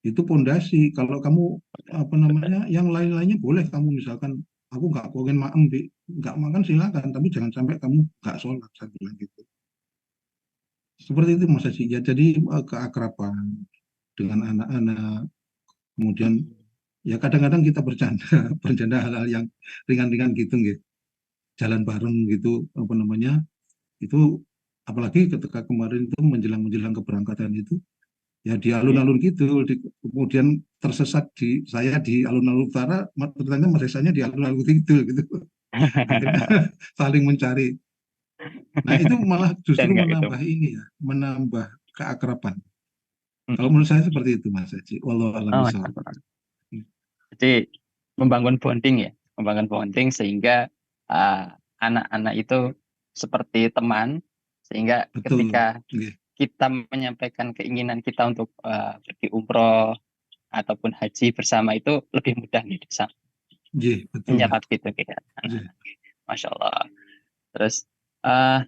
Speaker 2: itu pondasi kalau kamu apa namanya yang lain-lainnya boleh kamu misalkan aku nggak pengen maem nggak makan silakan tapi jangan sampai kamu nggak sholat saya bilang gitu seperti itu Mas Haji ya jadi keakraban dengan anak-anak kemudian ya kadang-kadang kita bercanda bercanda hal-hal yang ringan-ringan gitu gitu jalan bareng gitu apa namanya itu apalagi ketika kemarin itu menjelang-menjelang keberangkatan itu ya di alun-alun gitu, kemudian tersesat saya di alun-alun utara, ternyata merasanya di alun-alun gitu gitu. Akhirnya saling mencari. Nah itu malah
Speaker 1: Dan
Speaker 2: justru
Speaker 1: enggak itu.
Speaker 2: menambah ini ya, menambah keakraban. Kalau
Speaker 1: Mm-mm.
Speaker 2: menurut saya seperti itu Mas Haji. Wallahu a'lam
Speaker 1: Oh,
Speaker 2: bishawab.
Speaker 1: jadi membangun bonding ya, membangun bonding sehingga uh, anak-anak itu seperti teman, sehingga
Speaker 2: Betul.
Speaker 1: ketika
Speaker 2: Nggih,
Speaker 1: kita menyampaikan keinginan kita untuk pergi umroh ataupun haji bersama itu lebih mudah nih bisa
Speaker 2: nggih, betul Mas.
Speaker 1: mencatat gitu ya.
Speaker 2: Nggih.
Speaker 1: Masya Allah. Terus eh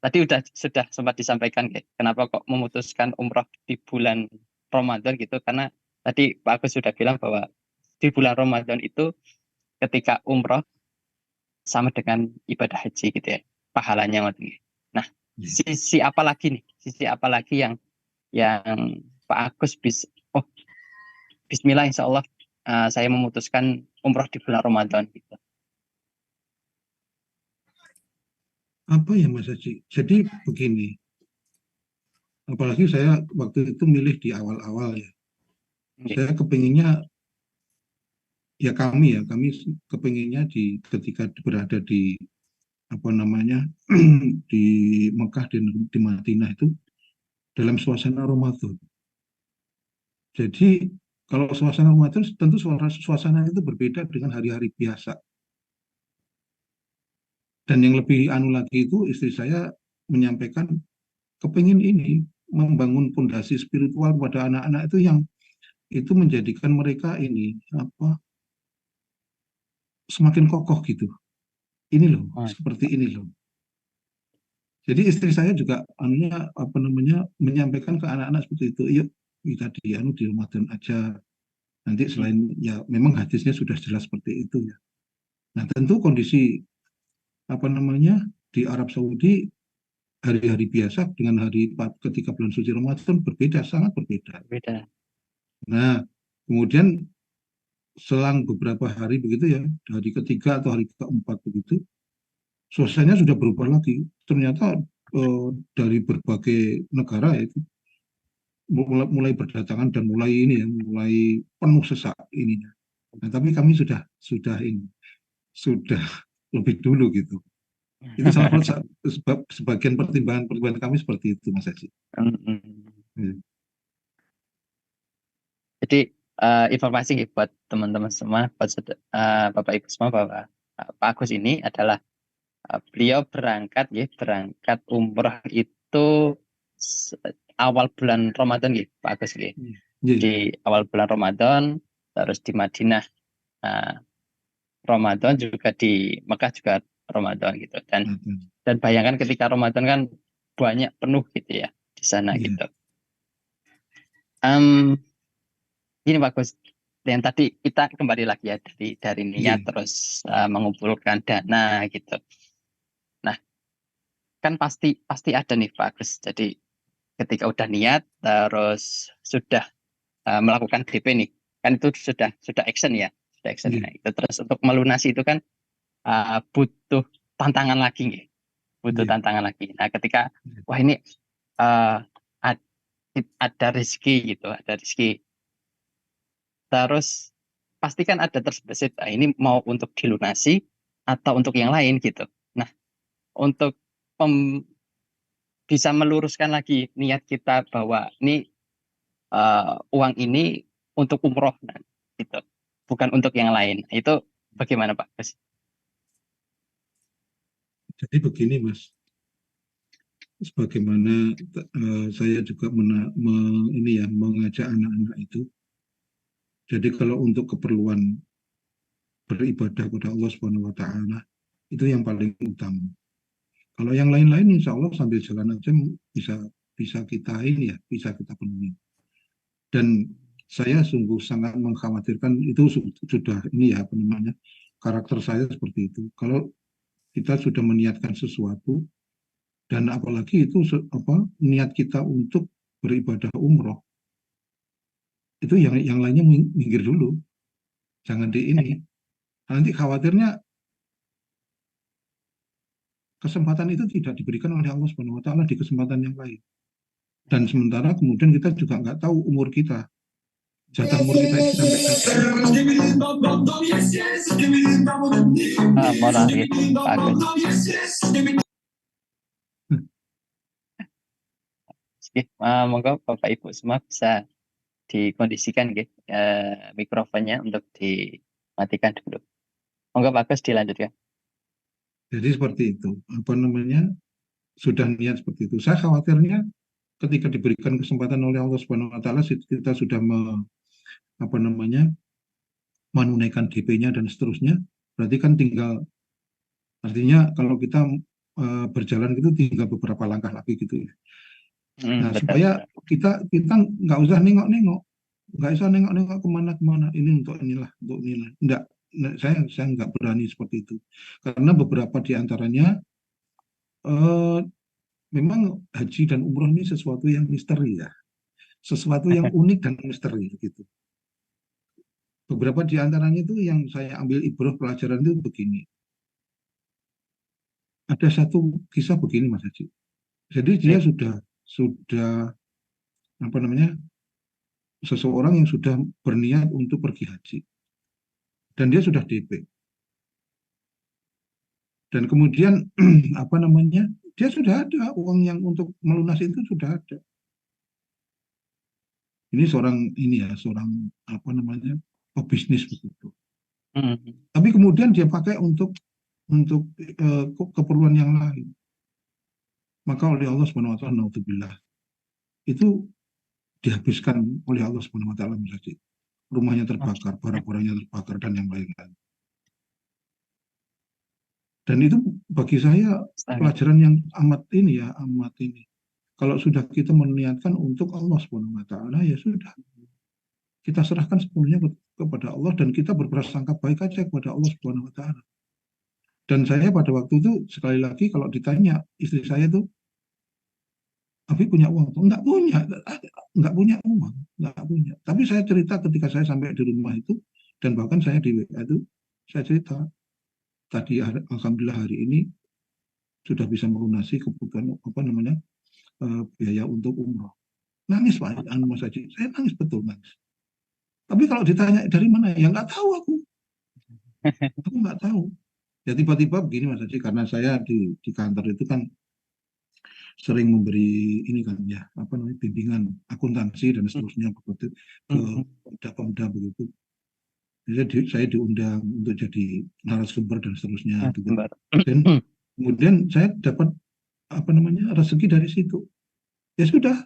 Speaker 1: tadi sudah sempat disampaikan kayak kenapa kok memutuskan umroh di bulan Ramadan gitu, karena tadi Pak Agus sudah bilang bahwa di bulan Ramadan itu ketika umroh sama dengan ibadah haji gitu ya, pahalanya ngoten. Nah,
Speaker 2: Nggih.
Speaker 1: sisi apa lagi nih? Sisi apa lagi yang Pak Agus oh Bismillah insya Allah saya memutuskan umroh di bulan Ramadan gitu.
Speaker 2: Apa ya Mas Haji? Jadi begini, apalagi saya waktu itu milih di awal-awal ya.
Speaker 1: Oke.
Speaker 2: Saya kepinginnya, ya kami kepinginnya ketika berada di apa namanya di Mekah di Madinah itu dalam suasana Ramadan. Jadi kalau suasana Ramadan tentu suasana itu berbeda dengan hari-hari biasa. Dan yang lebih anu lagi itu istri saya menyampaikan kepingin ini membangun fondasi spiritual pada anak-anak itu yang itu menjadikan mereka ini apa semakin kokoh gitu. Ini loh,
Speaker 1: Oh,
Speaker 2: seperti ini loh. Jadi istri saya juga anunya apa namanya menyampaikan ke anak-anak seperti itu. Yuk kita di Ramadan aja. Nanti
Speaker 1: hmm.
Speaker 2: selain ya memang hadisnya sudah jelas seperti itu ya. Nah tentu kondisi apa namanya di Arab Saudi hari-hari biasa dengan ketika bulan suci Ramadan berbeda, sangat berbeda.
Speaker 1: Beda.
Speaker 2: Nah kemudian selang beberapa hari begitu ya, hari ketiga atau hari keempat begitu, suasananya sudah berubah lagi. Ternyata dari berbagai negara itu mulai berdatangan dan mulai ini ya, mulai penuh sesak ininya. Nah, tapi kami sudah ini, sudah lebih dulu gitu. Itu salah satu sebagian pertimbangan kami seperti itu, Mas Haji.
Speaker 1: Hmm, hmm.
Speaker 2: Ya.
Speaker 1: Jadi informasi nih buat teman-teman semua, buat Bapak Ibu semua bahwa Pak Agus ini adalah beliau berangkat umroh itu s- awal bulan Ramadan gitu, Pak Agus gitu.
Speaker 2: Ya.
Speaker 1: Di awal bulan Ramadan, terus di Madinah uh, Ramadan, juga di Mekah juga Ramadan gitu. Dan bayangkan ketika Ramadan kan banyak penuh gitu ya di sana
Speaker 2: Ya.
Speaker 1: gitu. Um, ini bagus. Dan tadi kita kembali lagi ya dari
Speaker 2: Ya.
Speaker 1: niat terus mengumpulkan dana gitu. Nah, kan pasti pasti ada nih Pak Agus. Jadi ketika udah niat terus sudah melakukan DP nih, kan itu sudah action ya, sudah action.
Speaker 2: Ya.
Speaker 1: Nah, itu terus untuk melunasi itu kan butuh tantangan lagi nih, butuh
Speaker 2: Ya.
Speaker 1: tantangan lagi. Nah, ketika wah ini uh, ada rezeki gitu, ada rezeki. Terus pasti kan ada terbesit, ini mau untuk dilunasi atau untuk yang lain gitu. Nah, untuk bisa meluruskan lagi niat kita bahwa ini uang ini untuk umroh, nah, gitu, bukan untuk yang lain. Itu bagaimana Pak Gus?
Speaker 2: Jadi begini, Mas. Sebagaimana saya juga ini ya mengajak anak-anak itu. Jadi kalau untuk keperluan beribadah kepada Allah Subhanahu wa taala itu yang paling utama. Kalau yang lain-lain insya Allah sambil jalan aja bisa bisa kita ini ya, bisa kita penuhi. Dan saya sungguh sangat mengkhawatirkan itu sudah ini ya apa namanya karakter saya seperti itu. Kalau kita sudah meniatkan sesuatu dan apalagi itu apa niat kita untuk beribadah umroh itu yang lainnya minggir dulu, jangan di ini. Nanti khawatirnya kesempatan itu tidak diberikan oleh Allah Subhanahu wa taala di kesempatan yang lain. Dan sementara kemudian kita juga nggak tahu umur kita, jatah umur kita itu sampai kapan.
Speaker 1: Moral gitu, Pak Agus. Oke, monggo Bapak Ibu semua bisa dikondisikan gitu, mikrofonnya untuk dimatikan dulu. Monggo Pak Agus dilanjutkan.
Speaker 2: Jadi seperti itu, apa namanya, sudah niat seperti itu. Saya khawatirnya ketika diberikan kesempatan oleh Allah Subhanahu Wa Taala, kita sudah apa namanya, menunaikan DP-nya dan seterusnya, berarti kan tinggal, artinya kalau kita berjalan gitu tinggal beberapa langkah lagi gitu ya. Nah,
Speaker 1: Betul,
Speaker 2: supaya
Speaker 1: betul.
Speaker 2: kita nggak usah nengok-nengok, nggak usah nengok-nengok kemana-kemana. Ini untuk inilah, untuk inilah. Nggak, saya nggak berani seperti itu. Karena beberapa di antaranya memang haji dan umroh ini sesuatu yang misteri ya, sesuatu yang unik dan misteri gitu. Beberapa di antaranya itu yang saya ambil ibrah pelajaran itu begini. Ada satu kisah begini Mas Haji. Jadi dia sudah apa namanya, seseorang yang sudah berniat untuk pergi haji dan dia sudah DP dan kemudian apa namanya, dia sudah ada uang yang untuk melunasi itu sudah ada. Ini seorang ini ya, seorang apa namanya, pebisnis begitu. Tapi kemudian dia pakai untuk keperluan yang lain. Maka oleh Allah Subhanahu wa taala, naudzubillah, itu dihabiskan oleh Allah Subhanahu wa taala saja. Rumahnya terbakar, barang-barangnya terbakar dan yang lain-lain. Dan itu bagi saya pelajaran yang amat ini ya, amat ini. Kalau sudah kita meniatkan untuk Allah Subhanahu wa taala, ya sudah. Kita serahkan sepenuhnya kepada Allah dan kita berprasangka baik aja kepada Allah Subhanahu wa taala. Dan saya pada waktu itu sekali lagi kalau ditanya istri saya tuh, Abi punya uang? Enggak punya, enggak punya uang, enggak punya. Tapi saya cerita ketika saya sampai di rumah itu, dan bahkan saya di WA itu, saya cerita, tadi alhamdulillah hari ini sudah bisa melunasi kebutuhan apa namanya, biaya untuk umroh. Nangis Pak, Mas Haji, saya nangis betul nangis. Tapi kalau ditanya dari mana, ya nggak tahu aku nggak tahu. Ya tiba-tiba begini Mas Haji, karena saya di kantor itu kan sering memberi ini kan ya, apa namanya, bimbingan akuntansi dan seterusnya begitu ke pemda begitu. Jadi saya diundang untuk jadi narasumber dan seterusnya gitu. Dan kemudian saya dapat apa namanya, rezeki dari situ. Ya sudah,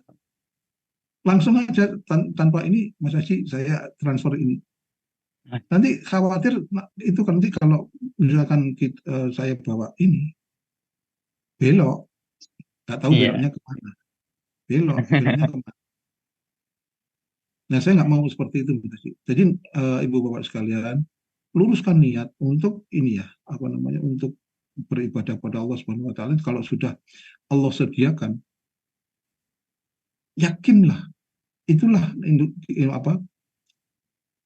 Speaker 2: langsung aja tanpa ini Mas Haji saya transfer ini. Nanti khawatir itu kan nanti kalau misalkan saya bawa ini belok, nggak tahu beloknya kemana. Beloknya kemana. Nah, saya nggak mau seperti itu. Jadi ibu bapak sekalian, luruskan niat untuk ini ya, apa namanya, untuk beribadah pada Allah Subhanahu Wa Taala. Kalau sudah Allah sediakan, yakinlah itulah apa,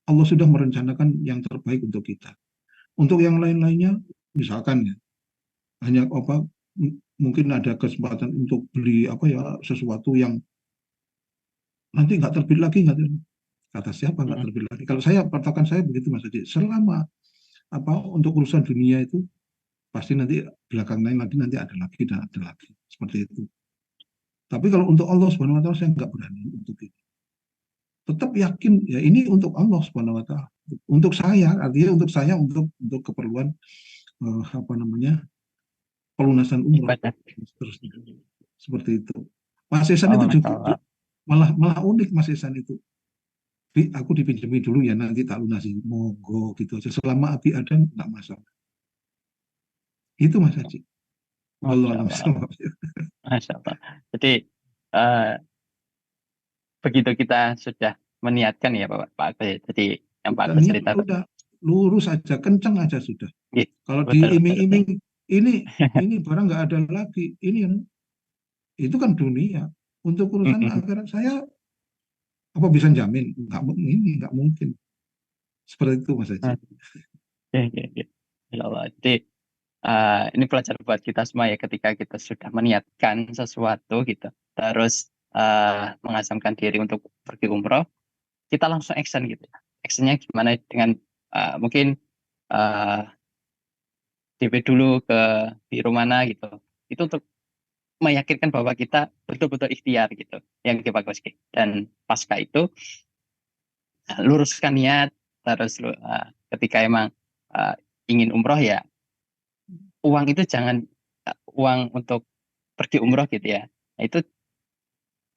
Speaker 2: Allah sudah merencanakan yang terbaik untuk kita. Untuk yang lain-lainnya, misalkan ya, hanya apa, mungkin ada kesempatan untuk beli apa ya, sesuatu yang nanti nggak terbit lagi, nggak, kata siapa nggak terbit lagi. Kalau saya, patokan saya begitu Mas Haji, selama apa untuk urusan dunia itu pasti nanti belakang lain lagi, nanti ada lagi dan ada lagi, seperti itu. Tapi kalau untuk Allah Subhanahu Wa Taala saya nggak berani untuk itu. Tetap yakin ya ini untuk Allah Subhanahu Wa Taala, untuk saya, artinya untuk saya, untuk keperluan apa namanya, pelunasan umroh terusnya, seperti itu. Mas Esan itu juga malah unik Mas Esan itu. Aku dipinjami dulu ya, nanti tak lunasi, monggo gitu aja, selama Abi ada nggak masalah. Itu Mas Haji.
Speaker 1: Masya Allah. Jadi begitu kita sudah meniatkan ya Pak Agus. Jadi yang Pak Agus cerita
Speaker 2: udah lurus aja, kenceng aja sudah. Kalau diiming-iming ini barang nggak ada lagi, ini itu kan dunia. Untuk urusan akhirat saya apa bisa jamin? Nggak mungkin. Seperti itu Mas Haji.
Speaker 1: Ya Allah. Jadi ini pelajaran buat kita semua ya, ketika kita sudah meniatkan sesuatu gitu, terus mengazamkan diri untuk pergi umroh, kita langsung action gitu. Actionnya gimana dengan mungkin DP dulu ke biru mana gitu. Itu untuk meyakinkan bahwa kita betul-betul ikhtiar gitu. Yang bagus gitu. Dan pasca itu luruskan niat, terus ketika emang ingin umroh ya uang itu jangan uang untuk pergi umroh gitu ya. Nah, itu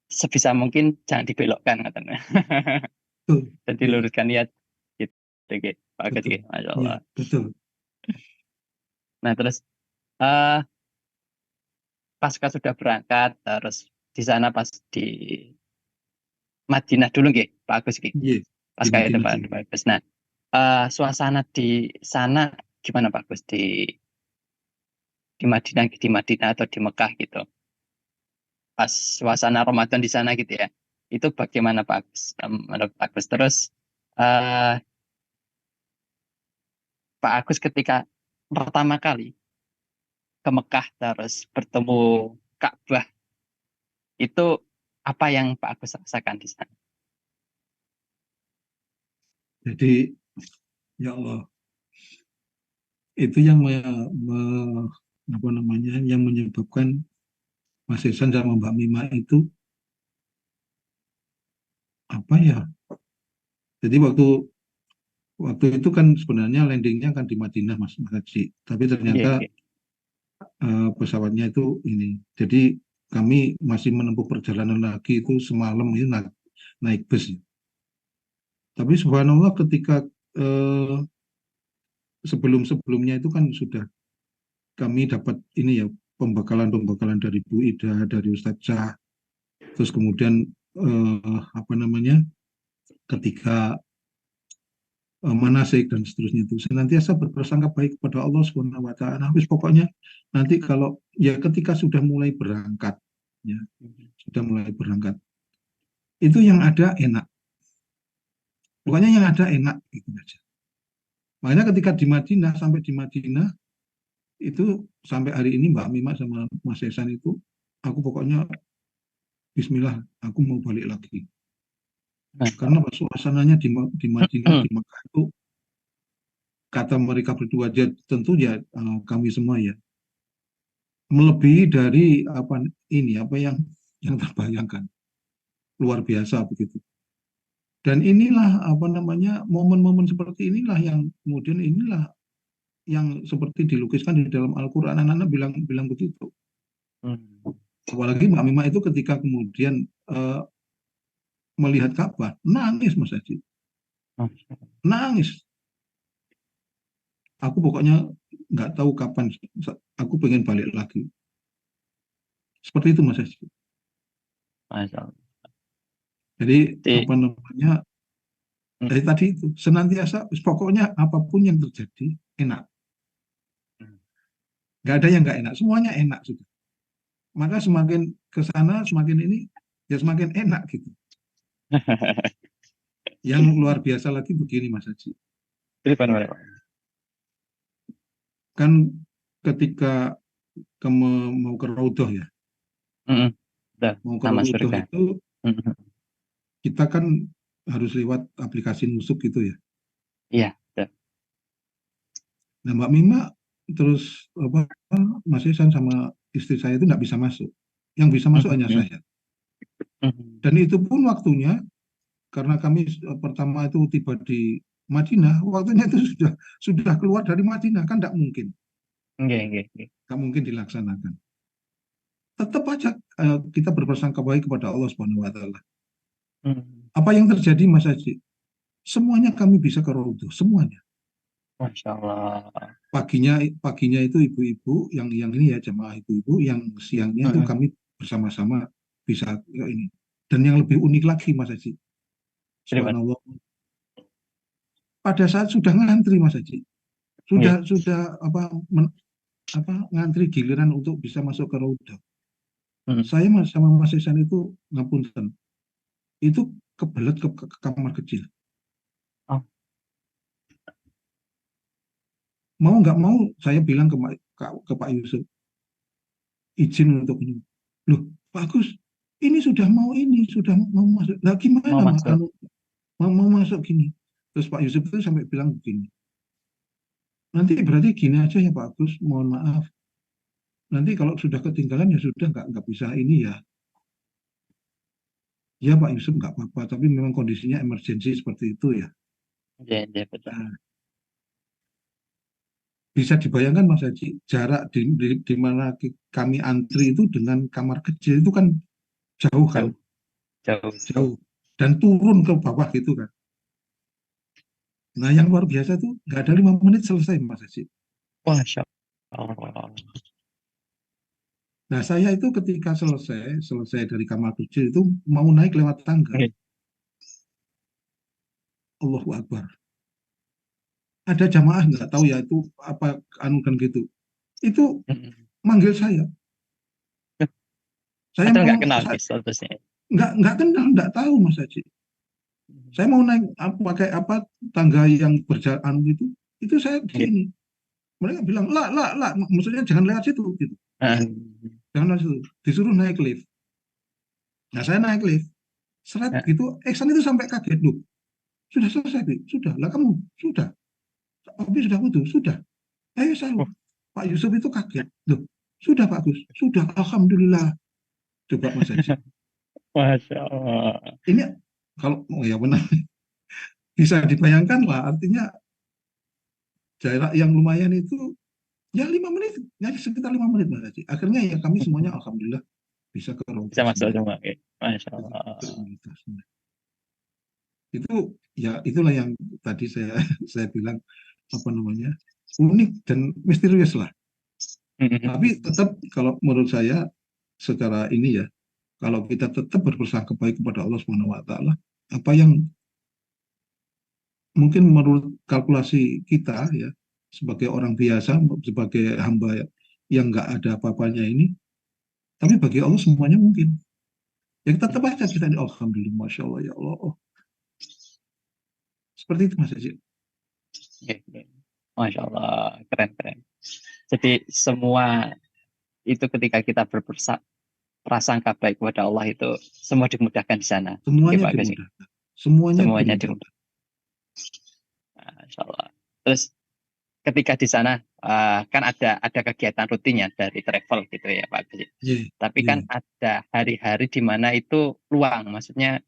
Speaker 1: sebisa mungkin jangan dibelokkan katanya.
Speaker 2: Betul.
Speaker 1: Dan
Speaker 2: Iya,
Speaker 1: diluruskan niat gitu, gitu. Bagus
Speaker 2: betul.
Speaker 1: gitu, Masya
Speaker 2: Iya,
Speaker 1: Allah.
Speaker 2: betul.
Speaker 1: Nah terus eh pasca sudah berangkat, terus di sana pas di Madinah dulu nggih, bagus gitu.
Speaker 2: Iya, di
Speaker 1: Pasca itu
Speaker 2: Madinah
Speaker 1: Pak
Speaker 2: dulu.
Speaker 1: bagus. Nah suasana di sana gimana Pak Gus di Madinah atau di Mekah gitu. Pas suasana Ramadan di sana gitu ya. Itu bagaimana Pak Gus? Menurut Pak Gus. Terus eh Pak Agus ketika pertama kali ke Mekah terus bertemu Ka'bah itu apa yang Pak Agus rasakan di sana?
Speaker 2: Jadi, ya Allah, itu yang apa namanya, yang menyebabkan Mas Ihsan sama Mbak Mima itu apa ya? Jadi waktu waktu itu kan sebenarnya landingnya kan di Madinah, Mas Haji. Tapi
Speaker 1: Iya,
Speaker 2: ternyata
Speaker 1: iya.
Speaker 2: pesawatnya itu ini. Jadi kami masih menempuh perjalanan lagi itu semalam itu naik bus. Tapi subhanallah ketika eh, sebelum-sebelumnya itu kan sudah kami dapat ini ya, pembekalan-pembekalan dari Bu Ida, dari Ustadz Syah, terus kemudian apa namanya, ketika manasik dan seterusnya itu senantiasa berprasangka baik kepada Allah Subhanahu wa taala. Habis pokoknya nanti kalau ya ketika sudah mulai berangkat ya, sudah mulai berangkat itu yang ada enak. Pokoknya yang ada enak gitu aja. Makanya ketika di Madinah, sampai di Madinah itu sampai hari ini Mbak Mima sama Mas Esan itu aku pokoknya Bismillah, aku mau balik lagi. Karena suasananya di Madinah, di Makkah itu kata mereka berdua aja, tentu ya kami semua ya, melebihi dari apa ini, apa yang terbayangkan. Luar biasa begitu. Dan inilah apa namanya, momen-momen seperti inilah yang kemudian inilah yang seperti dilukiskan di dalam Al-Qur'an. Anak-anak bilang bilang begitu. Apalagi Mbak Mima itu ketika kemudian melihat Ka'bah, nangis Mas Haji. Nangis. Aku pokoknya nggak tahu kapan aku pengen balik lagi. Seperti itu Mas Haji.
Speaker 1: Masya Allah.
Speaker 2: Jadi
Speaker 1: Jadi,
Speaker 2: apa namanya, dari tadi itu senantiasa pokoknya apapun yang terjadi enak. Nggak ada yang nggak enak, semuanya enak sudah. Maka semakin ke sana semakin ini ya semakin enak gitu. Yang luar biasa lagi begini Mas Haji. Kan ketika mau ke Raudhah ya,
Speaker 1: udah,
Speaker 2: mau ke
Speaker 1: nama
Speaker 2: Raudhah
Speaker 1: surga.
Speaker 2: itu kita kan harus lewat aplikasi nusuk gitu ya.
Speaker 1: Iya, udah.
Speaker 2: Nah Mbak Mima terus apa, Mas Ihsan sama istri saya itu nggak bisa masuk. Yang bisa masuk hanya saya. Dan itu pun waktunya karena kami pertama itu tiba di Madinah, waktunya itu sudah keluar dari Madinah, kan tidak mungkin,
Speaker 1: Nggih.
Speaker 2: nggak mungkin dilaksanakan. Tetap aja kita berprasangka baik kepada Allah Subhanahu Wa Taala. Apa yang terjadi Mas Haji? Semuanya kami bisa ke Raudhah, semuanya.
Speaker 1: Masya Allah.
Speaker 2: Paginya itu ibu-ibu yang ini ya, jemaah ibu-ibu, yang siangnya itu kami bersama-sama bisa ini. Dan yang lebih unik lagi Mas Haji, subhanallah, pada saat sudah ngantri Mas Haji, sudah apa ngantri giliran untuk bisa masuk ke Raudhah. Saya sama Mas Ihsan itu ngapunten, itu kebelet ke kamar kecil.
Speaker 1: Oh.
Speaker 2: Mau nggak mau saya bilang ke Pak Yusuf, izin untuk ini. Loh, bagus. ini sudah mau masuk. Nah,
Speaker 1: Mau
Speaker 2: gimana
Speaker 1: masuk.
Speaker 2: mau masuk gini. Terus Pak Yusuf itu sampai bilang begini, nanti berarti gini aja ya Pak Agus, mohon maaf. Nanti kalau sudah ketinggalan ya sudah nggak bisa ini ya. Ya Pak Yusuf nggak apa-apa, tapi memang kondisinya emergensi seperti itu ya.
Speaker 1: Iya, iya, betul.
Speaker 2: Nah, bisa dibayangkan Mas Haji, jarak di mana kami antri itu dengan kamar kecil itu kan jauh kan,
Speaker 1: Jauh, jauh.
Speaker 2: jauh. Dan turun ke bawah gitu kan. Nah yang luar biasa tuh nggak ada 5 menit selesai Mas Haji.
Speaker 1: Masya Allah.
Speaker 2: Nah saya itu ketika selesai dari kamar kecil itu mau naik lewat tangga.
Speaker 1: Oke.
Speaker 2: Allahu Akbar. Ada jamaah nggak tahu ya itu apa anu kan gitu. Itu
Speaker 1: Mm-mm.
Speaker 2: manggil saya. Saya
Speaker 1: Atau
Speaker 2: mau
Speaker 1: nggak kenal nih statusnya?
Speaker 2: nggak kenal, nggak tahu Mas Haji. Saya mau naik pakai apa tangga yang berjalan itu saya di
Speaker 1: Oke.
Speaker 2: ini. Mereka bilang lah, maksudnya jangan lewat situ gitu.
Speaker 1: Ah,
Speaker 2: Jangan lewat situ. Disuruh naik lift. Nah saya naik lift, seret
Speaker 1: ah,
Speaker 2: gitu, Eksan itu sampai kaget loh. Sudah selesai, Bi. Sudah lah kamu sudah. Obi sudah putus, sudah. Ayo
Speaker 1: oh,
Speaker 2: selalu. Pak Yusuf itu kaget. Loh, sudah Pak Gus, sudah. Alhamdulillah. Coba Mas Haji.
Speaker 1: Masya Allah.
Speaker 2: Ini kalau oh ya benar bisa dibayangkan lah artinya jarak yang lumayan itu ya 5 menit, ya sekitar 5 menit Mas Haji. Akhirnya ya kami semuanya alhamdulillah bisa ke
Speaker 1: Bisa
Speaker 2: rombongan
Speaker 1: masuk
Speaker 2: semua.
Speaker 1: semua. Oke. Masya
Speaker 2: Ke
Speaker 1: Allah.
Speaker 2: imunitas semua. Itu ya itulah yang tadi saya saya bilang apa namanya unik dan misterius lah. Tapi tetap kalau menurut saya secara ini ya, kalau kita tetap berprasangka baik kepada Allah Subhanahu wa taala, apa yang mungkin menurut kalkulasi kita ya sebagai orang biasa, sebagai hamba yang nggak ada apa-apanya ini, tapi bagi Allah semuanya mungkin. Ya kita tetap aja kita ini alhamdulillah, masya Allah ya Allah. Oh, seperti itu Mas Haji.
Speaker 1: Oke, oke. Masya Allah. Keren, keren. Jadi semua itu ketika kita berprasangka baik kepada Allah itu semua dimudahkan di sana. Oke,
Speaker 2: Semuanya
Speaker 1: Pak Gus.
Speaker 2: dimudahkan. Semuanya
Speaker 1: Semuanya
Speaker 2: dimudahkan.
Speaker 1: dimudahkan. Masya Allah. Terus ketika di sana kan ada kegiatan rutinnya dari travel gitu ya Pak Gus.
Speaker 2: Yeah,
Speaker 1: Tapi kan
Speaker 2: yeah,
Speaker 1: ada hari-hari di mana itu luang, maksudnya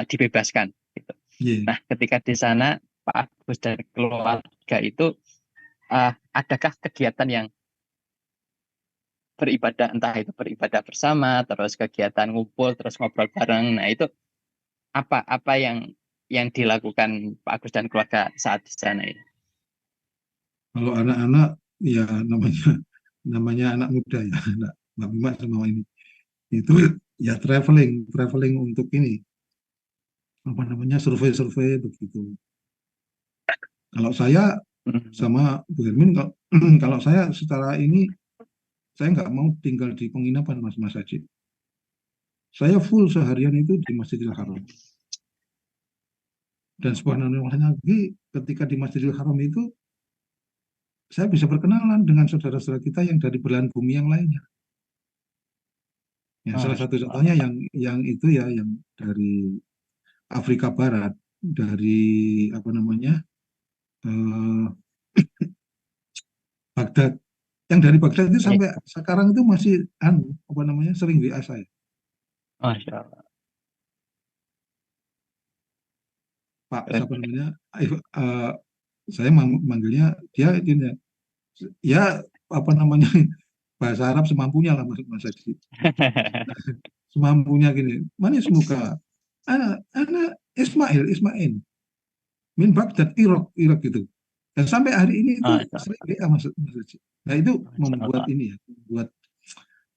Speaker 1: dibebaskan gitu.
Speaker 2: yeah.
Speaker 1: Nah, ketika di sana Pak Agus dan keluarga itu adakah kegiatan yang beribadah, entah itu beribadah bersama, terus kegiatan ngumpul, terus ngobrol bareng. Nah, itu apa yang dilakukan Pak Agus dan keluarga saat di sana ini?
Speaker 2: Kalau anak-anak ya namanya anak muda ya, anak Mbak Bima sama ini. Itu ya traveling untuk ini apa namanya survei-survei begitu. Kalau saya
Speaker 1: Hmm.
Speaker 2: sama Bu Hermin kalau saya secara ini saya nggak mau tinggal di penginapan Mas Haji. Saya full seharian itu di Masjidil Haram. Dan subhanallah lagi ketika di Masjidil Haram itu saya bisa berkenalan dengan saudara-saudara kita yang dari belahan bumi yang lainnya. Ya, salah
Speaker 1: Masya
Speaker 2: satu
Speaker 1: Allah.
Speaker 2: contohnya yang itu ya yang dari Afrika Barat, dari apa namanya eh, Baghdad. Yang dari Baghdad itu
Speaker 1: Iya.
Speaker 2: sampai sekarang itu masih apa namanya sering WA saya.
Speaker 1: Masya Allah.
Speaker 2: Pak
Speaker 1: Keren,
Speaker 2: siapa
Speaker 1: keren.
Speaker 2: namanya? Saya manggilnya dia gini, ya apa namanya bahasa Arab semampunya lah Mas Haji. Semampunya gini. Mana semoga anak Ismail min Baghdad Irak gitu. Dan sampai hari ini itu
Speaker 1: Masya
Speaker 2: sering
Speaker 1: Allah.
Speaker 2: WA Mas Haji. Nah itu
Speaker 1: Masya
Speaker 2: membuat
Speaker 1: Allah.
Speaker 2: ini ya, membuat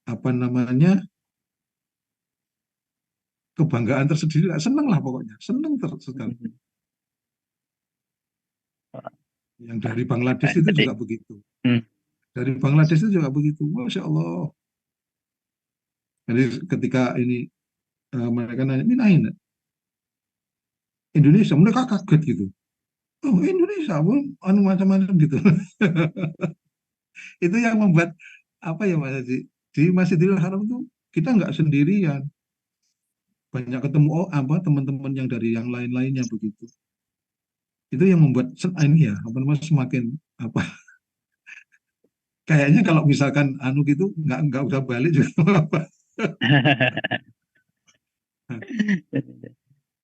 Speaker 2: apa namanya kebanggaan tersendiri. Seneng lah pokoknya, seneng sekali.
Speaker 1: Hmm.
Speaker 2: Yang dari Bangladesh
Speaker 1: Keren.
Speaker 2: itu
Speaker 1: Jadi,
Speaker 2: juga begitu.
Speaker 1: hmm.
Speaker 2: Dari Bangladesh itu juga begitu. Masya Allah. Jadi ketika ini mereka nanya, ini lain Indonesia, mereka kaget gitu. Oh Indonesia, anu macam-macam gitu. Itu yang membuat apa ya Mas Haji? Di Masjidil Haram itu kita nggak sendirian. banyak ketemu teman-teman yang dari yang lain-lainnya begitu. Itu yang membuat ini ya apa namanya semakin apa kayaknya kalau misalkan anu gitu nggak usah balik juga apa.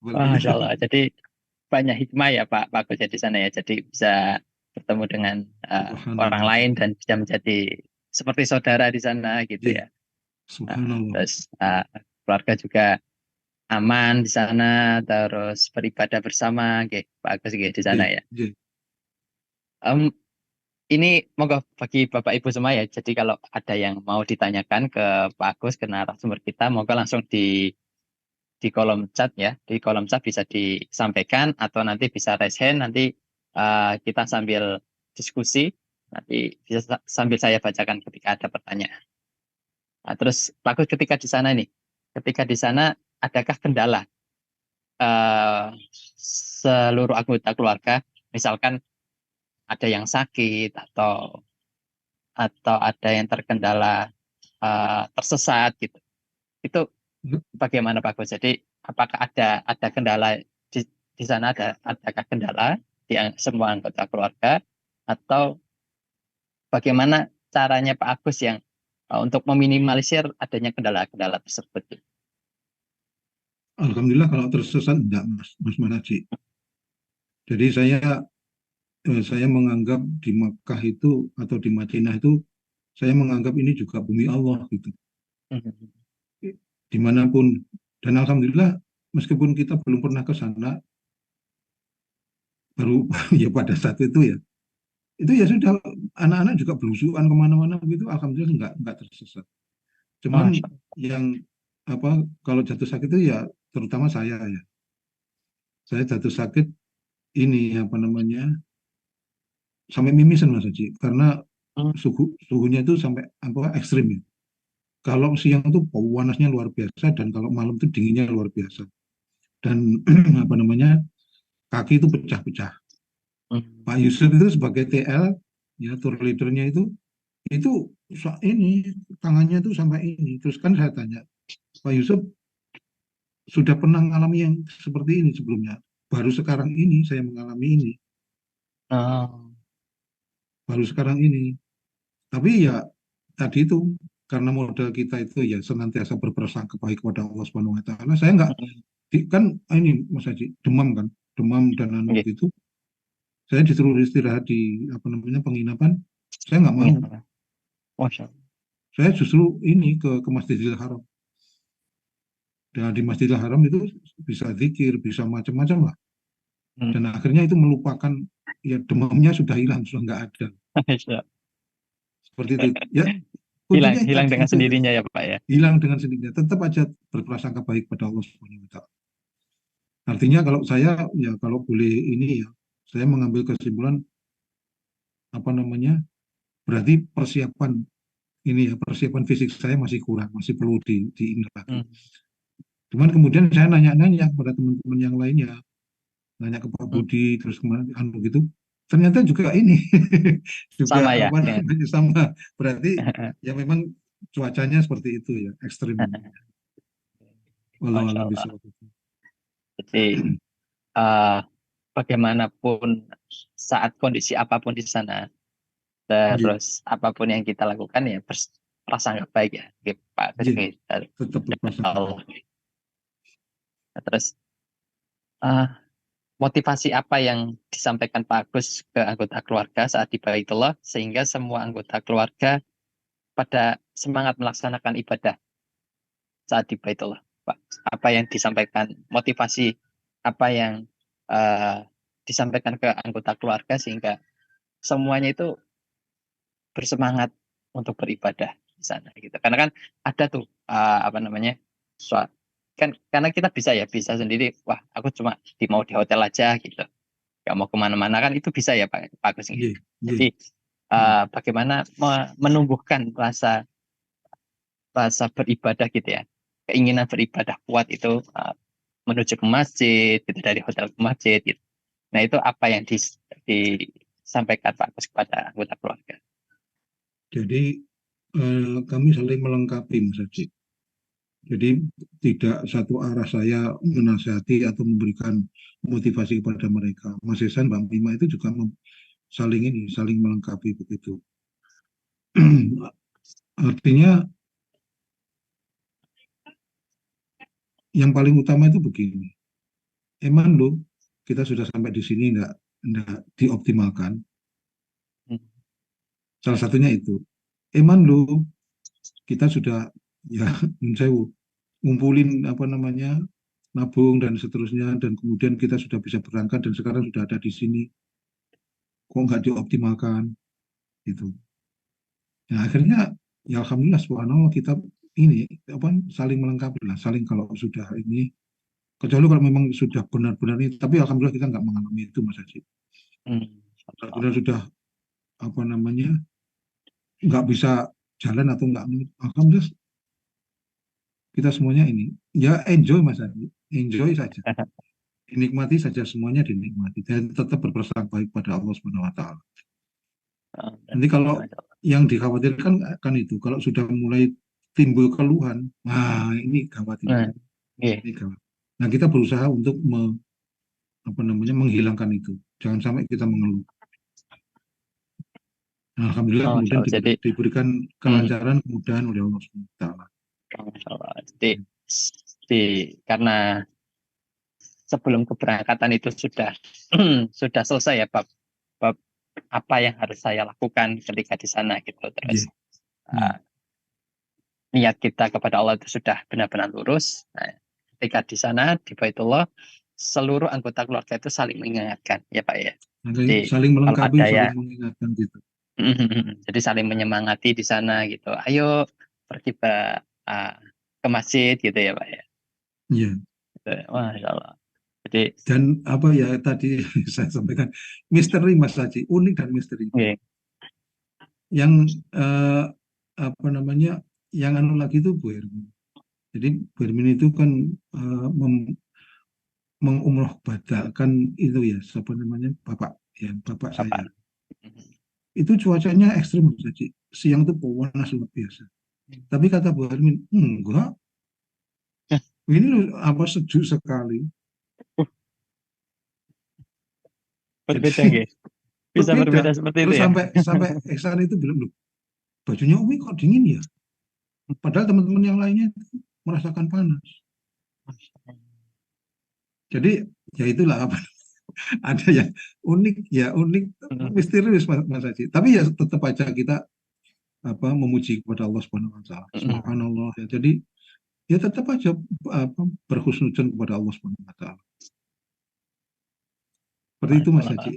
Speaker 1: Wah,
Speaker 2: Seperti
Speaker 1: Masya
Speaker 2: itu.
Speaker 1: Allah. Jadi banyak hikmah ya Pak Agus ya di sana ya. Jadi bisa bertemu dengan orang
Speaker 2: Subhanallah.
Speaker 1: lain dan bisa menjadi seperti saudara di sana gitu
Speaker 2: Iya,
Speaker 1: ya.
Speaker 2: subhanallah.
Speaker 1: Terus keluarga juga aman di sana, terus beribadah bersama, gitu, Pak Agus gitu di
Speaker 2: Iya,
Speaker 1: sana ya.
Speaker 2: iya.
Speaker 1: Em, ini moga bagi Bapak Ibu semua ya. Jadi kalau ada yang mau ditanyakan ke Pak Agus, ke narasumber kita, moga langsung di kolom chat ya. Di kolom chat bisa disampaikan atau nanti bisa raise hand, nanti kita sambil diskusi, nanti bisa sambil saya bacakan ketika ada pertanyaan. Nah, terus Pak Agus ketika di sana nih, ketika di sana adakah kendala eh, seluruh anggota keluarga, misalkan ada yang sakit atau ada yang terkendala tersesat gitu. Itu bagaimana Pak Gus? Jadi apakah ada kendala di sana adakah kendala di semua anggota keluarga atau bagaimana caranya Pak Agus yang untuk meminimalisir adanya kendala-kendala tersebut?
Speaker 2: Alhamdulillah kalau tersesat enggak Mas Manaji. Jadi saya menganggap di Makkah itu atau di Madinah itu saya menganggap ini juga bumi Allah gitu. Dimanapun dan alhamdulillah meskipun kita belum pernah ke sana baru ya pada saat itu ya sudah anak-anak juga belusuan kemana-mana begitu alhamdulillah nggak tersesat. Cuman
Speaker 1: Masya
Speaker 2: yang apa kalau jatuh sakit itu ya terutama saya jatuh sakit ini apa namanya sampai mimisan Mas Haji karena
Speaker 1: Allah.
Speaker 2: suhunya itu sampai apa ekstrim ya. Kalau siang itu panasnya luar biasa dan kalau malam itu dinginnya luar biasa. Dan apa namanya kaki itu pecah-pecah. Pak Yusuf itu sebagai TL ya tour leadernya itu ini tangannya itu sampai ini. Terus kan saya tanya Pak Yusuf sudah pernah mengalami yang seperti ini sebelumnya. Baru sekarang ini saya mengalami ini.
Speaker 1: Oh.
Speaker 2: Baru sekarang ini. Tapi ya tadi itu karena modal kita itu ya senantiasa berprasangka baik kepada Allah Subhanahu wa taala. Saya nggak kan ini Mas Haji demam kan, demam dan anu
Speaker 1: Oke.
Speaker 2: gitu. Saya disuruh istirahat di apa namanya penginapan. Saya nggak mau.
Speaker 1: Masya Allah.
Speaker 2: Saya justru ini ke Masjidil Haram. Dan di Masjidil Haram itu bisa zikir, bisa macam-macam lah. Dan akhirnya itu melupakan ya demamnya sudah hilang, sudah nggak ada. Seperti itu. Ya
Speaker 1: hilang
Speaker 2: kuncinya
Speaker 1: hilang
Speaker 2: tadi
Speaker 1: dengan
Speaker 2: itu ya.
Speaker 1: sendirinya ya Pak ya.
Speaker 2: Hilang dengan sendirinya. Tetap aja berprasangka baik pada Allah Subhanahu wa taala. Artinya kalau saya ya kalau boleh ini ya, saya mengambil kesimpulan apa namanya berarti persiapan fisik saya masih kurang, masih perlu diingat lagi. Cuman kemudian saya nanya-nanya kepada teman-teman yang lainnya, nanya ke Pak Budi, terus kemana, anu gitu, ternyata juga ini
Speaker 1: Sama
Speaker 2: juga
Speaker 1: ya
Speaker 2: apa
Speaker 1: dengan
Speaker 2: namanya sama. Berarti ya memang cuacanya seperti itu ya, ekstrim. Wallahu
Speaker 1: Masya
Speaker 2: a'lam
Speaker 1: Allah.
Speaker 2: bishawab.
Speaker 1: Jadi eh, bagaimanapun saat kondisi apapun di sana,
Speaker 2: Iya,
Speaker 1: terus apapun yang kita lakukan ya berprasangka baik ya, gitu, Pak.
Speaker 2: iya,
Speaker 1: Gitu.
Speaker 2: tetap berprasangka baik.
Speaker 1: Allah. Terus eh, motivasi apa yang disampaikan Pak Agus ke anggota keluarga saat di Baitullah sehingga semua anggota keluarga pada semangat melaksanakan ibadah saat di Baitullah, Pak? Apa yang disampaikan, motivasi apa yang eh, disampaikan ke anggota keluarga sehingga semuanya itu bersemangat untuk beribadah di sana gitu. Karena kan ada tuh apa namanya? Kan karena kita bisa sendiri, wah aku cuma mau di hotel aja gitu. Gak mau kemana-mana kan itu bisa ya Pak Agus gitu.
Speaker 2: Iya, iya,
Speaker 1: Jadi
Speaker 2: iya.
Speaker 1: bagaimana menumbuhkan rasa beribadah gitu ya, keinginan beribadah kuat itu menuju ke masjid gitu, dari hotel ke masjid gitu. Nah itu apa yang disampaikan Pak Agus kepada anggota keluarga?
Speaker 2: Jadi kami saling melengkapi Mas Haji. Jadi tidak satu arah saya menasihati atau memberikan motivasi kepada mereka. Mas Ihsan, Bang Bima itu juga saling melengkapi begitu. Artinya yang paling utama itu begini. Emang lo kita sudah sampai di sini enggak dioptimalkan. Salah satunya itu. Emang lo kita sudah ya saya ngumpulin apa namanya nabung dan seterusnya dan kemudian kita sudah bisa berangkat dan sekarang sudah ada di sini kok nggak dioptimalkan gitu. Nah akhirnya ya alhamdulillah subhanallah kita ini apa saling melengkapi lah saling kalau sudah ini kecuali kalau memang sudah benar-benar ini tapi alhamdulillah kita nggak mengalami itu Mas Haji. Alhamdulillah sudah apa namanya nggak bisa jalan atau nggak alhamdulillah kita semuanya ini ya enjoy Mas Haji, enjoy saja. Dinikmati saja semuanya dinikmati dan tetap berprasangka baik pada Allah Subhanahu wa taala. Nanti kalau yang dikhawatirkan kan itu kalau sudah mulai timbul keluhan, nah ini gawat ini. Ini gawat. Nah kita berusaha untuk menghilangkan itu. Jangan sampai kita mengeluh. Nah, alhamdulillah kemudian diberikan kelancaran kemudahan oleh Allah Subhanahu wa taala.
Speaker 1: Jadi karena sebelum keberangkatan itu sudah sudah selesai ya bab apa yang harus saya lakukan ketika di sana gitu terus niat kita kepada Allah itu sudah benar-benar lurus. Nah, ketika di sana di Baitullah seluruh anggota keluarga itu saling mengingatkan ya Pak ya.
Speaker 2: Jadi, saling melengkapi, saling mengingatkan gitu.
Speaker 1: Jadi saling menyemangati di sana gitu. Ayo pergi ke masjid gitu ya Pak ya.
Speaker 2: Iya.
Speaker 1: Masya Allah. Jadi,
Speaker 2: dan apa ya tadi saya sampaikan misteri Mas Haji unik dan misteri yang apa namanya yang anu lagi itu Bu Hermin. Jadi Bu Hermin itu kan mengumroh badalkan itu ya siapa namanya bapak saya itu cuacanya ekstrim Mas Haji, siang itu panas luar biasa tapi kata Bu Hermin enggak ini apa sejuk sekali.
Speaker 1: Berbeda ya? Bisa berbeda seperti
Speaker 2: terus
Speaker 1: itu ya?
Speaker 2: Sampai Ihsan itu bilang, loh, bajunya Umi kok dingin ya? Padahal teman-teman yang lainnya merasakan panas. Jadi ya itulah apa ada yang unik misterius Mas Haji. Tapi ya tetap aja kita memuji kepada Allah Subhanahu wa taala. Subhanallah ya. Jadi ya tetap aja berhusnudzon kepada Allah Subhanahu wa taala. Seperti itu Mas Haji.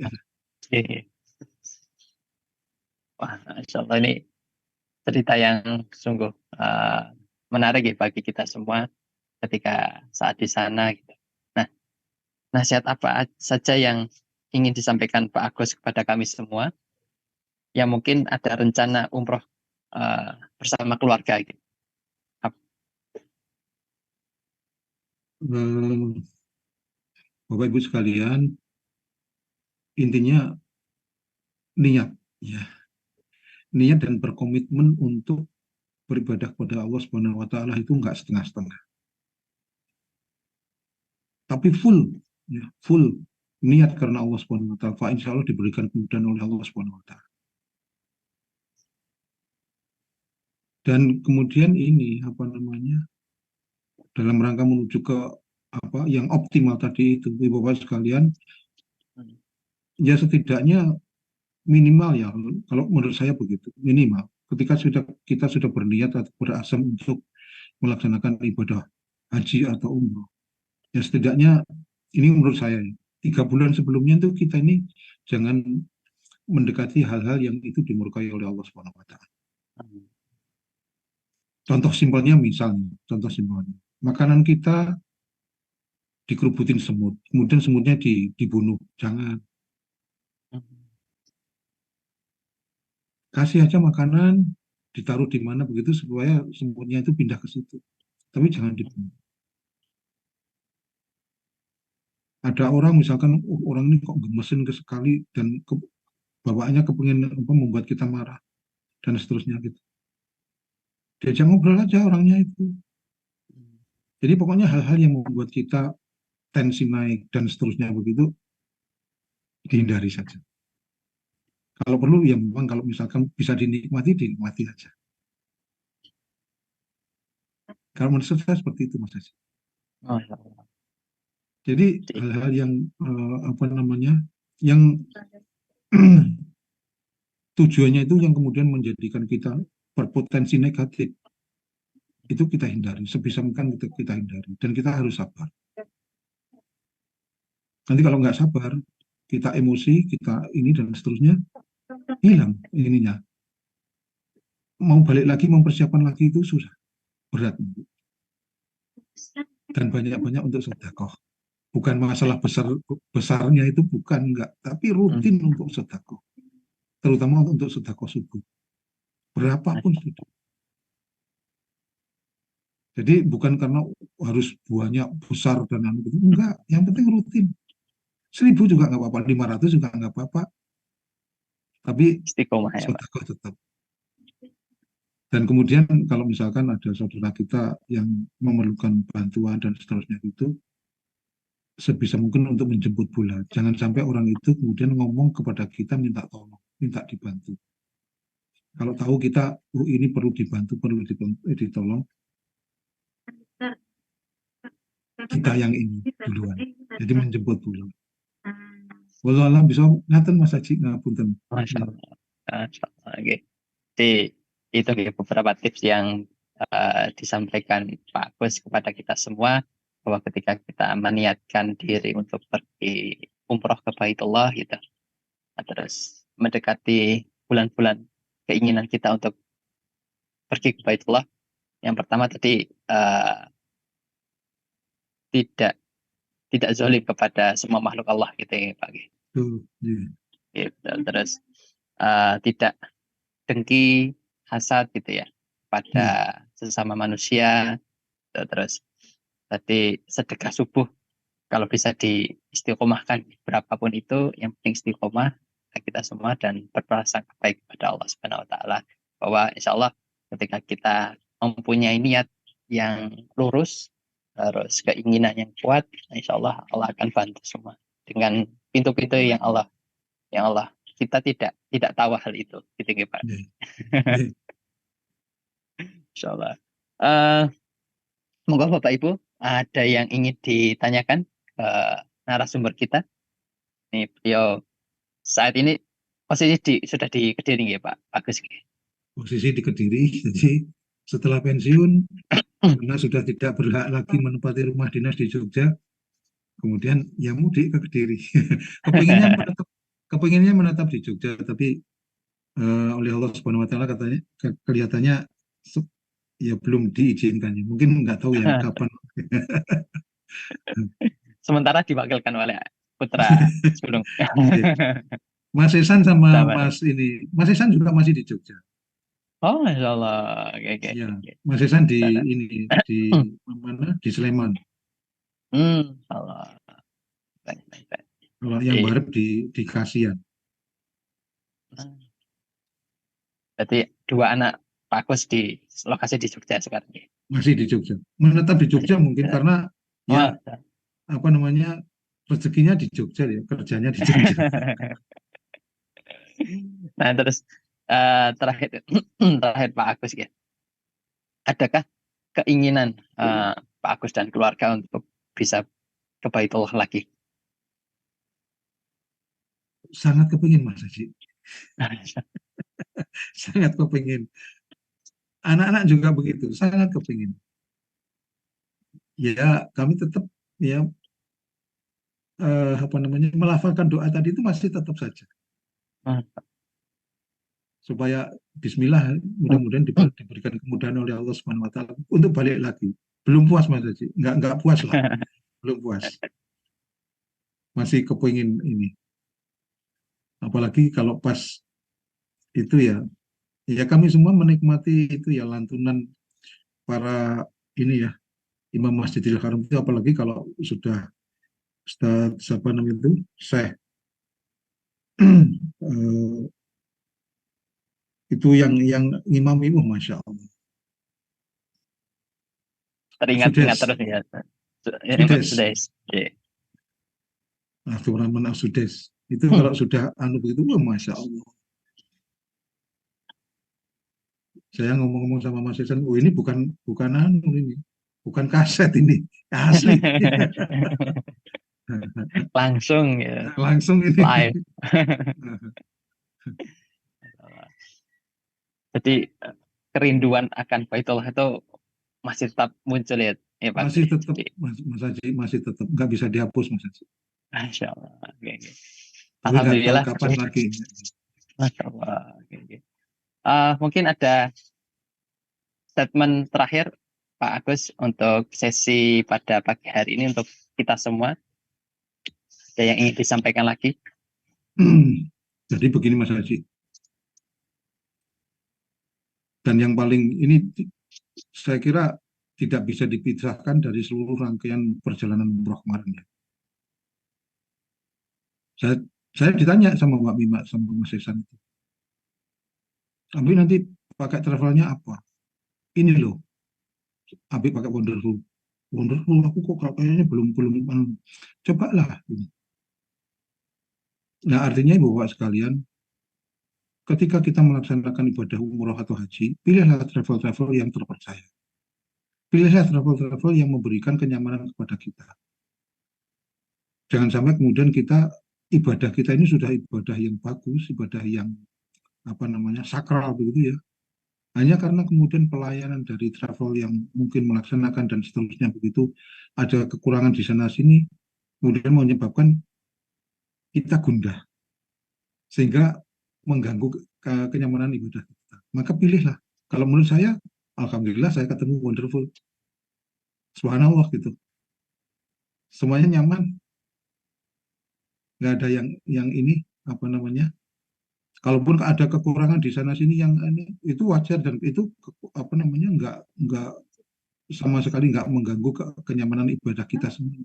Speaker 1: Wah, Masya Allah ini cerita yang sungguh menarik ya bagi kita semua ketika saat di sana. Gitu. Nah, nasihat apa saja yang ingin disampaikan Pak Agus kepada kami semua yang mungkin ada rencana umroh bersama keluarga gitu.
Speaker 2: Bapak Ibu sekalian, intinya niat ya. Niat dan berkomitmen untuk beribadah kepada Allah Subhanahu wa taala itu enggak setengah-setengah. Tapi full niat karena Allah Subhanahu wa taala, insya Allah diberikan kemudahan oleh Allah Subhanahu wa taala. Dan kemudian ini dalam rangka menuju ke yang optimal tadi itu Bapak sekalian, ya setidaknya minimal ya kalau menurut saya begitu, minimal ketika kita sudah berniat atau berazam untuk melaksanakan ibadah haji atau umroh, ya setidaknya ini menurut saya 3 bulan sebelumnya itu kita ini jangan mendekati hal-hal yang itu dimurkai oleh Allah Subhanahu wa taala. Contoh simpelnya makanan kita dikerubutin semut, kemudian semutnya dibunuh, jangan. Kasih aja makanan, ditaruh di mana begitu supaya semutnya itu pindah ke situ. Tapi jangan dibunuh. Ada orang misalkan orang ini kok gemesin sekali dan bawaannya kepingin membuat kita marah dan seterusnya gitu. Diajak ngobrol aja orangnya itu. Jadi pokoknya hal-hal yang membuat kita tensi naik dan seterusnya begitu dihindari saja. Kalau perlu ya memang kalau misalkan bisa dinikmati, dinikmati aja. Kalau menurut saya seperti itu Mas Haji.
Speaker 1: Masya Allah.
Speaker 2: Jadi
Speaker 1: Jadi,
Speaker 2: hal-hal yang apa namanya, yang tujuannya itu yang kemudian menjadikan kita berpotensi negatif, itu kita hindari. Sebisa mungkin kita hindari. Dan kita harus sabar. Nanti kalau nggak sabar, kita emosi, kita ini dan seterusnya, hilang ininya. Mau balik lagi, mempersiapkan lagi itu susah, berat. Dan banyak-banyak untuk sedekah. Bukan masalah besarnya itu bukan, enggak. Tapi rutin untuk sedekah. Terutama untuk sedekah subuh. Berapapun sudah. Jadi bukan karena harus banyak besar dan enggak. Yang penting rutin. 1.000 juga nggak apa-apa, 500 juga nggak apa-apa. Tapi
Speaker 1: istiqomah ya Pak.
Speaker 2: sedekah tetap. Dan kemudian kalau misalkan ada saudara kita yang memerlukan bantuan dan seterusnya itu, sebisa mungkin untuk menjemput bola. Jangan sampai orang itu kemudian ngomong kepada kita minta tolong, minta dibantu. Kalau tahu kita, oh ini perlu dibantu, perlu ditolong, kita yang ini duluan. Jadi menjemput bola. Walau alam bisa ngaten Mas Haji ngapunten.
Speaker 1: Masya Allah. Masya Allah. Oke. Jadi itu ya beberapa tips yang disampaikan Pak Agus kepada kita semua, bahwa ketika kita meniatkan diri untuk pergi umroh ke Baitullah gitu, terus mendekati bulan-bulan keinginan kita untuk pergi ke Baitullah, yang pertama tadi tidak tidak zalim kepada semua makhluk Allah gitu ya Pak. Gitu. Terus tidak dengki, hasad gitu ya pada sesama manusia. Terus tadi sedekah subuh kalau bisa diistiqomahkan berapapun itu, yang penting istiqomah kita semua dan berprasangka baik kepada Allah Subhanahu wa taala, bahwa insya Allah ketika kita mempunyai niat yang lurus, terus keinginan yang kuat, insya Allah Allah akan bantu semua dengan pintu-pintu yang Allah kita tidak tahu hal itu gitu ya Pak. Insya Allah. Monggo Bapak Ibu, ada yang ingin ditanyakan ke narasumber kita? Nih beliau saat ini posisi sudah di Kediri ya Pak Agus.
Speaker 2: Posisi di Kediri, jadi setelah pensiun, karena sudah tidak berhak lagi menempati rumah dinas di Jogja, kemudian ya mudik ke Kediri. Kepinginnya menetap di Jogja, tapi oleh Allah Subhanahu Wa Taala katanya kelihatannya ya belum diizinkan. Mungkin nggak tahu ya kapan.
Speaker 1: Sementara diwakilkan oleh putra sulung.
Speaker 2: Mas Esan sama Mas Esan juga masih di Jogja.
Speaker 1: Oh, Masya Allah. Oke.
Speaker 2: Ya, Mas Esan di mana? Di Sleman.
Speaker 1: Allah. Baik.
Speaker 2: Kalau yang Barep di Kasihan.
Speaker 1: Berarti dua anak Pak Agus di lokasi di Jogja sekarang.
Speaker 2: Masih di Jogja. Menetap di Jogja mungkin karena ya apa namanya, rezekinya di Jogja ya, kerjanya di Jogja.
Speaker 1: Nah, terus terakhir Pak Agus ya. Adakah keinginan Pak Agus dan keluarga untuk bisa ke Baitullah lagi?
Speaker 2: Sangat kepingin Mas Haji. Sangat kepingin. Anak-anak juga begitu, sangat kepingin. Ya, kami tetap ya apa namanya, melafalkan doa tadi itu masih tetap saja. Supaya Bismillah, mudah-mudahan diberikan kemudahan oleh Allah Subhanahu Wa Taala untuk balik lagi. Belum puas Mas Haji, nggak puas lah, belum puas. Masih kepingin ini. Apalagi kalau pas itu ya kami semua menikmati itu ya lantunan para ini ya Imam Masjidil Haram itu, apalagi kalau sudah Ustaz siapa namanya itu Syekh itu yang imam Masya Allah.
Speaker 1: teringat-ingat
Speaker 2: Sudes.
Speaker 1: terus ya. Ini Pak
Speaker 2: Sudes.
Speaker 1: Sudes. Oke.
Speaker 2: Abdurrahman As-Sudes. Itu kalau sudah begitu, Masya Allah. Saya ngomong-ngomong sama Mas Ihsan, oh ini bukan ini, bukan kaset ini, asli.
Speaker 1: Langsung ya,
Speaker 2: Langsung ini.
Speaker 1: live. Jadi kerinduan akan Baitullah itu masih tetap muncul ya, Pak.
Speaker 2: Masih tetap,
Speaker 1: Jadi,
Speaker 2: Mas Haji, masih tetap, nggak bisa dihapus, Mas Haji.
Speaker 1: Masya Allah. Oke, oke.
Speaker 2: Tapi nggak tahu
Speaker 1: Alhamdulillah.
Speaker 2: kapan lagi.
Speaker 1: Masya Allah. Oke, oke. Mungkin ada statement terakhir Pak Agus untuk sesi pada pagi hari ini untuk kita semua. Ada yang ingin disampaikan lagi?
Speaker 2: Jadi begini Mas Haji. Dan yang paling ini saya kira tidak bisa dipisahkan dari seluruh rangkaian perjalanan umroh kemarin ya. Saya ditanya sama Mbak Mima sama Mas Ihsan itu. Abi nanti pakai travelnya apa? Ini loh. Abi pakai Wonderful. Wonderful aku kok kayaknya belum cobalah ini. Nah, artinya Ibu Bapak sekalian, ketika kita melaksanakan ibadah umroh atau haji, pilihlah travel-travel yang terpercaya. Pilihlah travel-travel yang memberikan kenyamanan kepada kita. Jangan sampai kemudian ibadah kita ini sudah ibadah yang bagus, ibadah yang sakral begitu ya. Hanya karena kemudian pelayanan dari travel yang mungkin melaksanakan dan seterusnya begitu ada kekurangan di sana sini, kemudian menyebabkan kita gundah sehingga mengganggu kenyamanan ibadah kita. Maka pilihlah. Kalau menurut saya, alhamdulillah saya ketemu Wonderful. Subhanallah gitu. Semuanya nyaman. Nggak ada yang ini kalaupun ada kekurangan di sana sini yang ini itu wajar dan itu nggak sama sekali nggak mengganggu kenyamanan ibadah kita semua.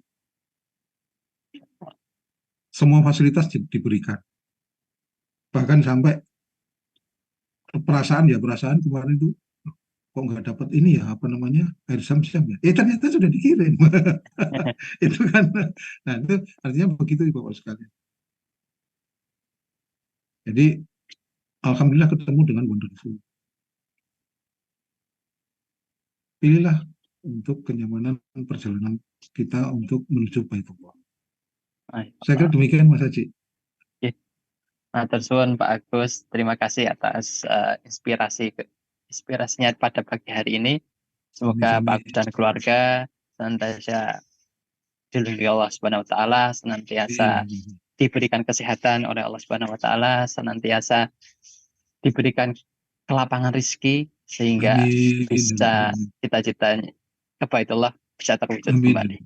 Speaker 2: Semua fasilitas diberikan. Bahkan sampai perasaan kemarin itu kok nggak dapat ini ya air zam-zam ya. Ternyata sudah dikirim. Itu kan. Nah, itu artinya begitu Bapak sekalian. Jadi alhamdulillah ketemu dengan Wonderful. Pilihlah untuk kenyamanan perjalanan kita untuk menuju Baitullah. Saya kira demikian Mas Haji.
Speaker 1: Tersuwun Pak Agus, terima kasih atas inspirasinya pada pagi hari ini. Semoga Pak Agus dan keluarga senantiasa dilindungi Allah Subhanahu wa taala, senantiasa diberikan kesehatan oleh Allah Subhanahu wa taala, senantiasa diberikan kelapangan rezeki sehingga bisa cita-citanya ke Baitullah bisa terwujud kembali.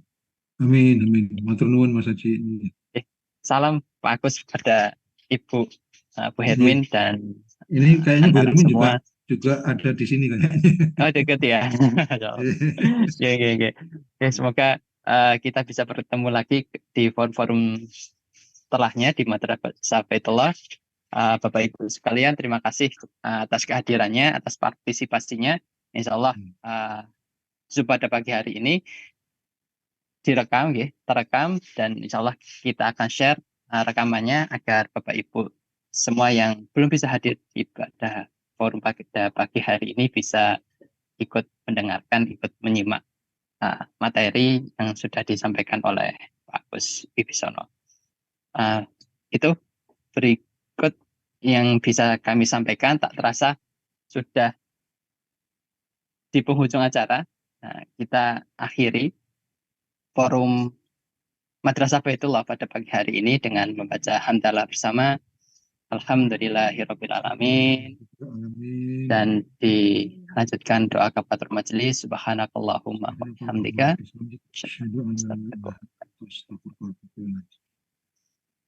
Speaker 2: Amin. Matur nuwun Mas Haji.
Speaker 1: Salam Pak Agus pada Ibu Bu Hermin dan
Speaker 2: ini kayaknya Bu Hermin
Speaker 1: semua.
Speaker 2: juga ada di sini kayaknya.
Speaker 1: Oh dekat ya. Oke, semoga kita bisa bertemu lagi di forum-forum setelahnya di Madrasah Baitullah. Bapak Ibu sekalian, terima kasih atas kehadirannya, atas partisipasinya. Insya Allah pada pagi hari ini terekam dan insya Allah kita akan share rekamannya agar Bapak Ibu semua yang belum bisa hadir pada forum pagi hari ini bisa ikut mendengarkan, ikut menyimak materi yang sudah disampaikan oleh Pak Agus Wibisono. Itu berikut yang bisa kami sampaikan. Tak terasa sudah di penghujung acara. Kita akhiri forum Madrasah Baitullah pada pagi hari ini dengan membaca hamdalah bersama. Alhamdulillahirrabbilalamin. Dan dilanjutkan doa kafatul majelis. Subhanakallahumma wa bihamdika.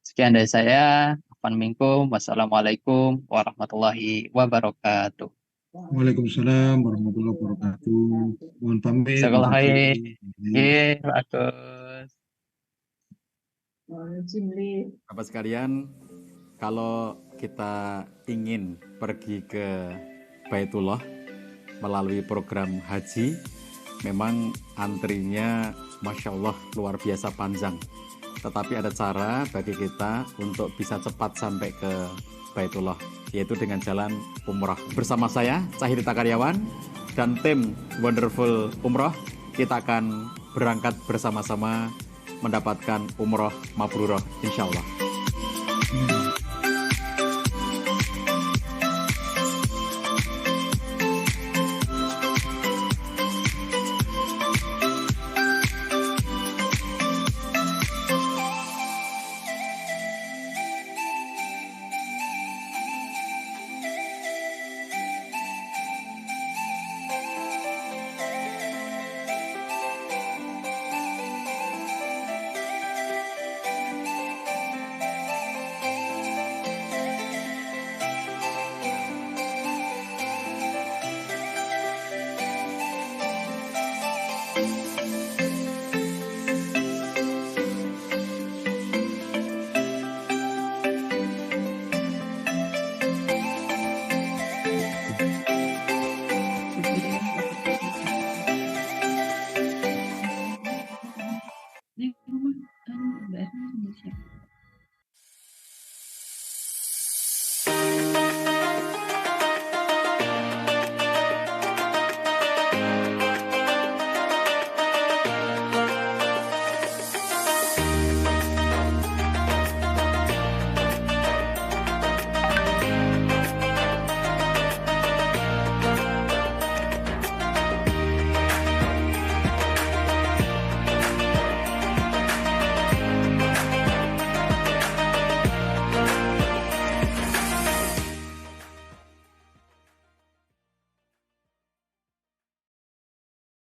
Speaker 1: Sekian dari saya. Wassalamualaikum warahmatullahi wabarakatuh.
Speaker 2: Waalaikumsalam warahmatullahi wabarakatuh. Mohon pamit.
Speaker 3: Bapak sekalian, kalau kita ingin pergi ke Baitullah melalui program haji, memang antrinya Masya Allah luar biasa panjang. Tetapi ada cara bagi kita untuk bisa cepat sampai ke Baitullah, yaitu dengan jalan umrah. Bersama saya, Cahirita Karyawan, dan tim Wonderful Umroh, kita akan berangkat bersama-sama mendapatkan umroh mabrurah, insya Allah.